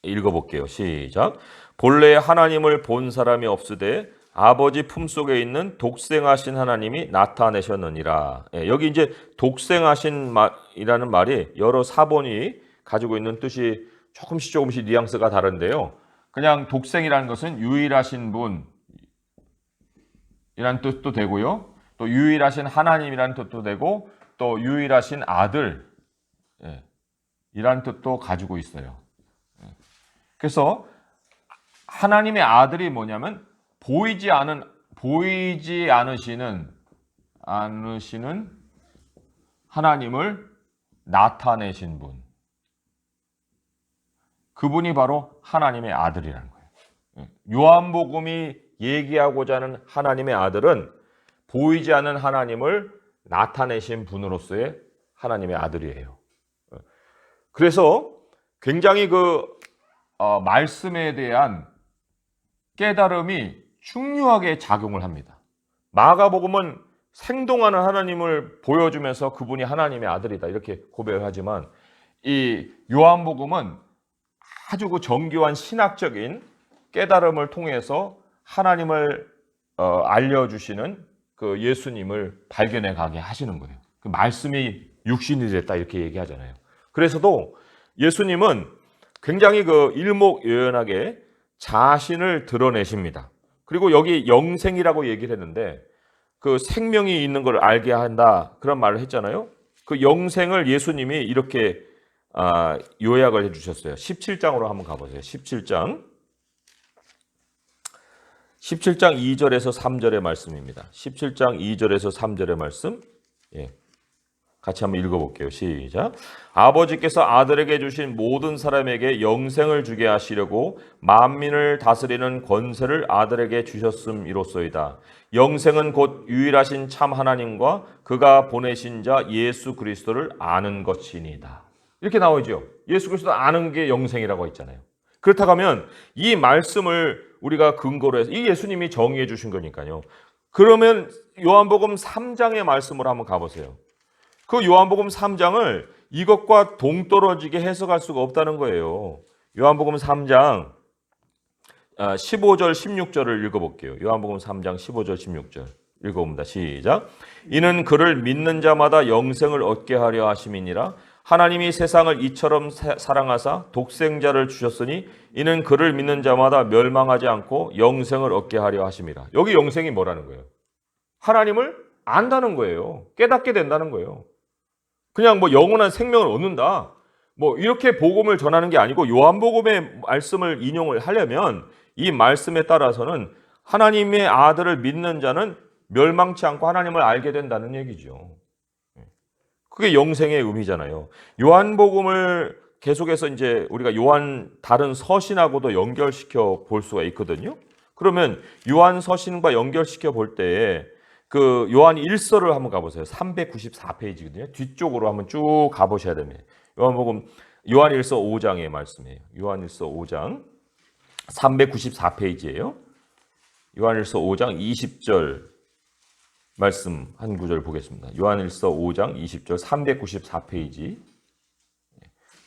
읽어볼게요. 시작. 본래 하나님을 본 사람이 없으되 아버지 품속에 있는 독생하신 하나님이 나타내셨느니라. 여기 이제 독생하신 이라는 말이 여러 사본이 가지고 있는 뜻이 조금씩 뉘앙스가 다른데요. 그냥 독생이라는 것은 유일하신 분이라는 뜻도 되고요. 또 유일하신 하나님이라는 뜻도 되고 또 유일하신 아들 이라는 뜻도 가지고 있어요. 그래서 하나님의 아들이 뭐냐면 보이지 않으시는 하나님을 나타내신 분. 그분이 바로 하나님의 아들이라는 거예요. 요한복음이 얘기하고자 하는 하나님의 아들은 보이지 않는 하나님을 나타내신 분으로서의 하나님의 아들이에요. 그래서 굉장히 말씀에 대한 깨달음이 중요하게 작용을 합니다. 마가복음은 생동하는 하나님을 보여주면서 그분이 하나님의 아들이다 이렇게 고백을 하지만 이 요한복음은 아주 그 정교한 신학적인 깨달음을 통해서 하나님을 알려주시는 그 예수님을 발견해 가게 하시는 거예요. 그 말씀이 육신이 됐다 이렇게 얘기하잖아요. 그래서도 예수님은 굉장히 그 일목요연하게 자신을 드러내십니다. 그리고 여기 영생이라고 얘기를 했는데 그 생명이 있는 걸 알게 한다 그런 말을 했잖아요. 그 영생을 예수님이 이렇게 요약을 해주셨어요. 17장으로 한번 가보세요. 17장 2절에서 3절의 말씀입니다. 17장 2절에서 3절의 말씀. 예. 같이 한번 읽어볼게요. 시작. 아버지께서 아들에게 주신 모든 사람에게 영생을 주게 하시려고 만민을 다스리는 권세를 아들에게 주셨음이로소이다. 영생은 곧 유일하신 참 하나님과 그가 보내신 자 예수 그리스도를 아는 것이니이다. 이렇게 나오죠. 예수 그리스도를 아는 게 영생이라고 했잖아요. 그렇다고 하면 이 말씀을 우리가 근거로 해서 이 예수님이 정의해 주신 거니까요. 그러면 요한복음 3장의 말씀으로 한번 가보세요. 그 요한복음 3장을 이것과 동떨어지게 해석할 수가 없다는 거예요. 요한복음 3장 15절 16절을 읽어볼게요. 요한복음 3장 15절 16절 읽어봅니다. 시작. 이는 그를 믿는 자마다 영생을 얻게 하려 하심이니라. 하나님이 세상을 이처럼 사랑하사 독생자를 주셨으니 이는 그를 믿는 자마다 멸망하지 않고 영생을 얻게 하려 하심이라. 여기 영생이 뭐라는 거예요? 하나님을 안다는 거예요. 깨닫게 된다는 거예요. 그냥 뭐 영원한 생명을 얻는다. 뭐 이렇게 복음을 전하는 게 아니고 요한복음의 말씀을 인용을 하려면 이 말씀에 따라서는 하나님의 아들을 믿는 자는 멸망치 않고 하나님을 알게 된다는 얘기죠. 그게 영생의 의미잖아요. 요한복음을 계속해서 이제 우리가 요한 다른 서신하고도 연결시켜 볼 수가 있거든요. 그러면 요한 서신과 연결시켜 볼 때에 그 요한 1서를 한번 가보세요. 394페이지거든요. 뒤쪽으로 한번 쭉 가보셔야 됩니다. 요한 1서 5장의 말씀이에요. 요한 1서 5장 394페이지예요. 요한 1서 5장 20절 말씀 한 구절 보겠습니다. 요한 1서 5장 20절 394페이지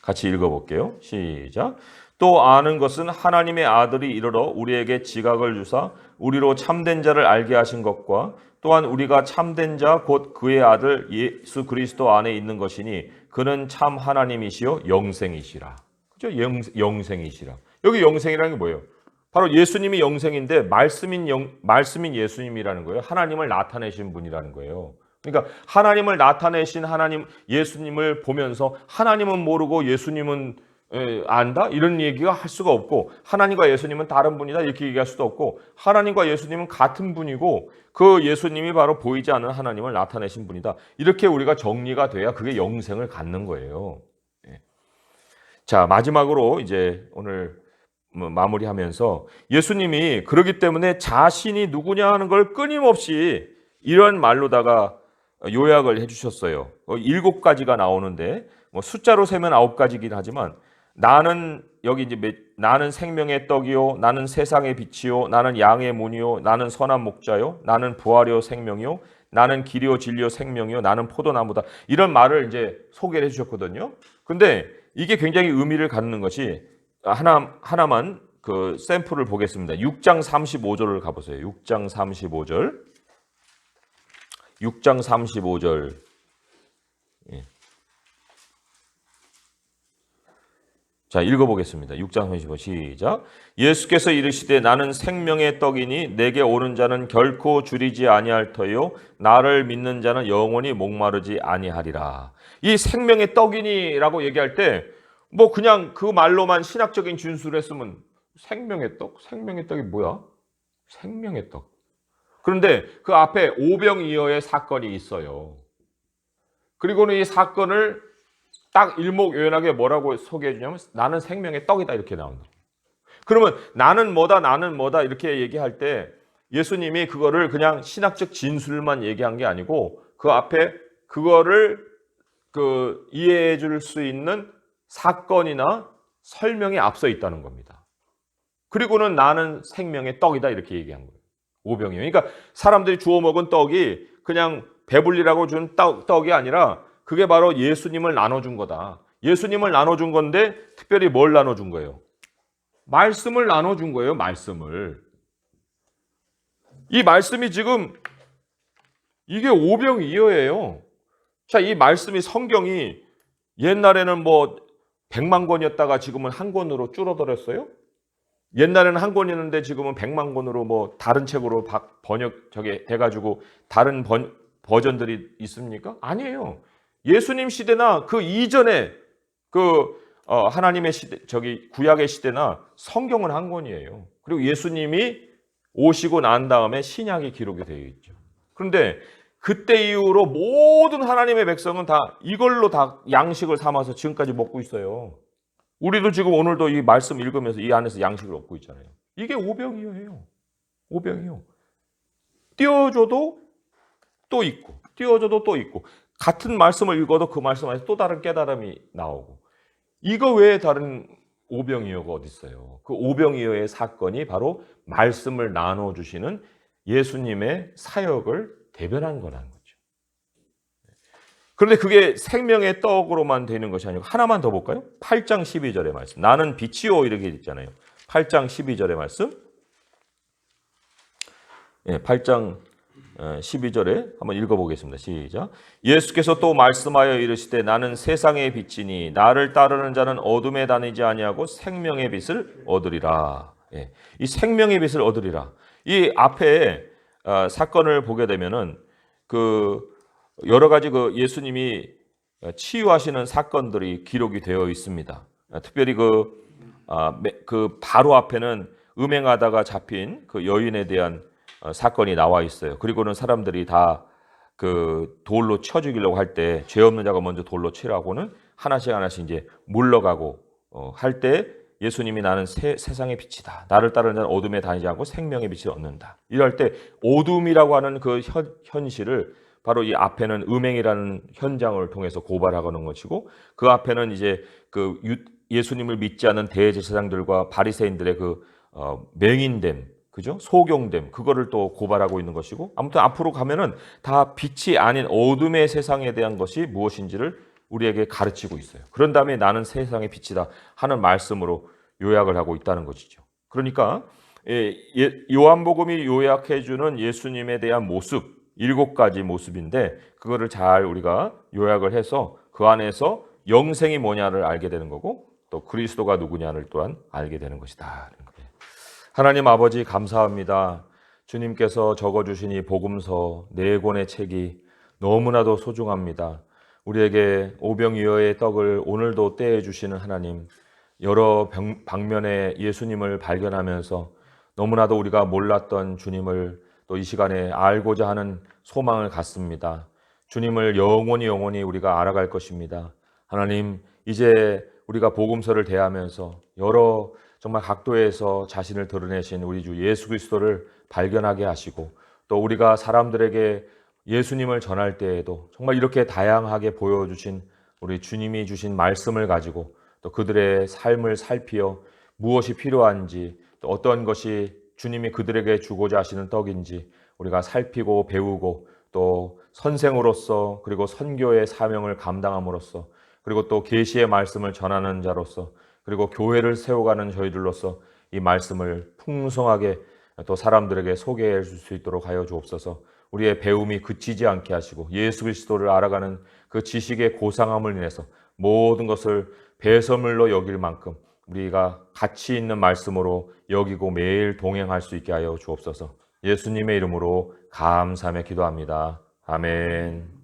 같이 읽어볼게요. 시작. 또 아는 것은 하나님의 아들이 이르러 우리에게 지각을 주사 우리로 참된 자를 알게 하신 것과 또한 우리가 참된 자 곧 그의 아들 예수 그리스도 안에 있는 것이니 그는 참 하나님이시요 영생이시라. 그죠? 영생이시라. 여기 영생이라는 게 뭐예요? 바로 예수님이 영생인데 말씀인 예수님이라는 거예요. 하나님을 나타내신 분이라는 거예요. 그러니까 하나님을 나타내신 하나님 예수님을 보면서 하나님은 모르고 예수님은 안다? 이런 얘기가 할 수가 없고 하나님과 예수님은 다른 분이다 이렇게 얘기할 수도 없고 하나님과 예수님은 같은 분이고 그 예수님이 바로 보이지 않는 하나님을 나타내신 분이다. 이렇게 우리가 정리가 돼야 그게 영생을 갖는 거예요. 자, 마지막으로 이제 오늘 마무리하면서 예수님이 그러기 때문에 자신이 누구냐 하는 걸 끊임없이 이런 말로다가 요약을 해주셨어요. 7가지가 나오는데 뭐 숫자로 세면 9가지긴 하지만 나는 여기 이제 나는 생명의 떡이요, 나는 세상의 빛이요, 나는 양의 문이요, 나는 선한 목자요, 나는 부활이요 생명이요, 나는 길이요 진리요 생명이요, 나는 포도나무다. 이런 말을 이제 소개를 해주셨거든요. 근데 이게 굉장히 의미를 갖는 것이 하나만 그 샘플을 보겠습니다. 6장 35절을 가보세요. 6장 35절. 6장 35절. 예. 자, 읽어보겠습니다. 6장 35절 시작. 예수께서 이르시되 나는 생명의 떡이니 내게 오는 자는 결코 줄이지 아니할 터요 나를 믿는 자는 영원히 목마르지 아니하리라. 이 생명의 떡이니라고 얘기할 때 뭐 그냥 그 말로만 신학적인 준수를 했으면 생명의 떡? 생명의 떡이 뭐야? 생명의 떡. 그런데 그 앞에 오병이어의 사건이 있어요. 그리고는 이 사건을 딱 일목요연하게 뭐라고 소개해 주냐면 나는 생명의 떡이다 이렇게 나온다. 그러면 나는 뭐다 이렇게 얘기할 때 예수님이 그거를 그냥 신학적 진술만 얘기한 게 아니고 그 앞에 그거를 이해해 줄 수 있는 사건이나 설명이 앞서 있다는 겁니다. 그리고는 나는 생명의 떡이다 이렇게 얘기한 거예요. 오병이어. 그러니까 사람들이 주워 먹은 떡이 그냥 배불리라고 준 떡이 아니라 그게 바로 예수님을 나눠준 거다. 예수님을 나눠준 건데 특별히 뭘 나눠준 거예요? 말씀을 나눠준 거예요. 말씀을. 이 말씀이 지금 이게 오병이어예요. 자, 이 말씀이 성경이 옛날에는 뭐 100만 권이었다가 지금은 한 권으로 줄어들었어요? 옛날에는 한 권이었는데 지금은 100만 권으로 뭐 다른 책으로 번역 돼가지고 다른 버전들이 있습니까? 아니에요. 예수님 시대나 그 이전에 하나님의 시대, 구약의 시대나 성경은 한 권이에요. 그리고 예수님이 오시고 난 다음에 신약이 기록이 되어 있죠. 그런데 그때 이후로 모든 하나님의 백성은 다 이걸로 다 양식을 삼아서 지금까지 먹고 있어요. 우리도 지금 오늘도 이 말씀 읽으면서 이 안에서 양식을 얻고 있잖아요. 이게 오병이어예요. 오병이어. 띄워줘도 또 있고, 띄워줘도 또 있고, 같은 말씀을 읽어도 그 말씀 안에서 또 다른 깨달음이 나오고, 이거 외에 다른 오병이어가 어디 있어요? 그 오병이어의 사건이 바로 말씀을 나눠주시는 예수님의 사역을 대변한 거라는 거죠. 그런데 그게 생명의 떡으로만 되는 것이 아니고 하나만 더 볼까요? 8장 12절의 말씀. 나는 빛이요 이렇게 있잖아요. 8장 12절의 말씀. 8장 12절에 한번 읽어보겠습니다. 시작. 예수께서 또 말씀하여 이르시되 나는 세상의 빛이니 나를 따르는 자는 어둠에 다니지 아니하고 생명의 빛을 얻으리라. 이 생명의 빛을 얻으리라. 이 앞에 사건을 보게 되면은 여러 가지 예수님이 치유하시는 사건들이 기록이 되어 있습니다. 특별히 바로 앞에는 음행하다가 잡힌 그 여인에 대한 사건이 나와 있어요. 그리고는 사람들이 다 돌로 쳐 죽이려고 할 때 죄 없는 자가 먼저 돌로 치라고는 하나씩 이제 물러가고 할 때 예수님이 나는 세상의 빛이다. 나를 따르는 자는 어둠에 다니지 않고 생명의 빛을 얻는다. 이럴 때 어둠이라고 하는 그 현실을 바로 이 앞에는 음행이라는 현장을 통해서 고발하는 것이고 그 앞에는 이제 예수님을 믿지 않는 대제사장들과 바리새인들의 맹인됨, 그죠? 소경됨, 그거를 또 고발하고 있는 것이고 아무튼 앞으로 가면은 다 빛이 아닌 어둠의 세상에 대한 것이 무엇인지를 우리에게 가르치고 있어요. 그런 다음에 나는 세상의 빛이다 하는 말씀으로 요약을 하고 있다는 것이죠. 그러니까 요한복음이 요약해주는 예수님에 대한 모습 7가지 모습인데 그거를 잘 우리가 요약을 해서 그 안에서 영생이 뭐냐를 알게 되는 거고 또 그리스도가 누구냐를 또한 알게 되는 것이다. 하나님 아버지 감사합니다. 주님께서 적어주신 이 복음서 4권의 책이 너무나도 소중합니다. 우리에게 오병이어의 떡을 오늘도 떼어 주시는 하나님, 여러 방면의 예수님을 발견하면서 너무나도 우리가 몰랐던 주님을 또 이 시간에 알고자 하는 소망을 갖습니다. 주님을 영원히 우리가 알아갈 것입니다. 하나님, 이제 우리가 복음서를 대하면서 여러 정말 각도에서 자신을 드러내신 우리 주 예수 그리스도를 발견하게 하시고 또 우리가 사람들에게 예수님을 전할 때에도 정말 이렇게 다양하게 보여주신 우리 주님이 주신 말씀을 가지고 또 그들의 삶을 살피어 무엇이 필요한지 또 어떤 것이 주님이 그들에게 주고자 하시는 떡인지 우리가 살피고 배우고 또 선생으로서 그리고 선교의 사명을 감당함으로써 그리고 또 계시의 말씀을 전하는 자로서 그리고 교회를 세워가는 저희들로서 이 말씀을 풍성하게 또 사람들에게 소개해 줄 수 있도록 하여 주옵소서. 우리의 배움이 그치지 않게 하시고 예수 그리스도를 알아가는 그 지식의 고상함을 인해서 모든 것을 배설물로 여길 만큼 우리가 가치 있는 말씀으로 여기고 매일 동행할 수 있게 하여 주옵소서. 예수님의 이름으로 감사하며 기도합니다. 아멘.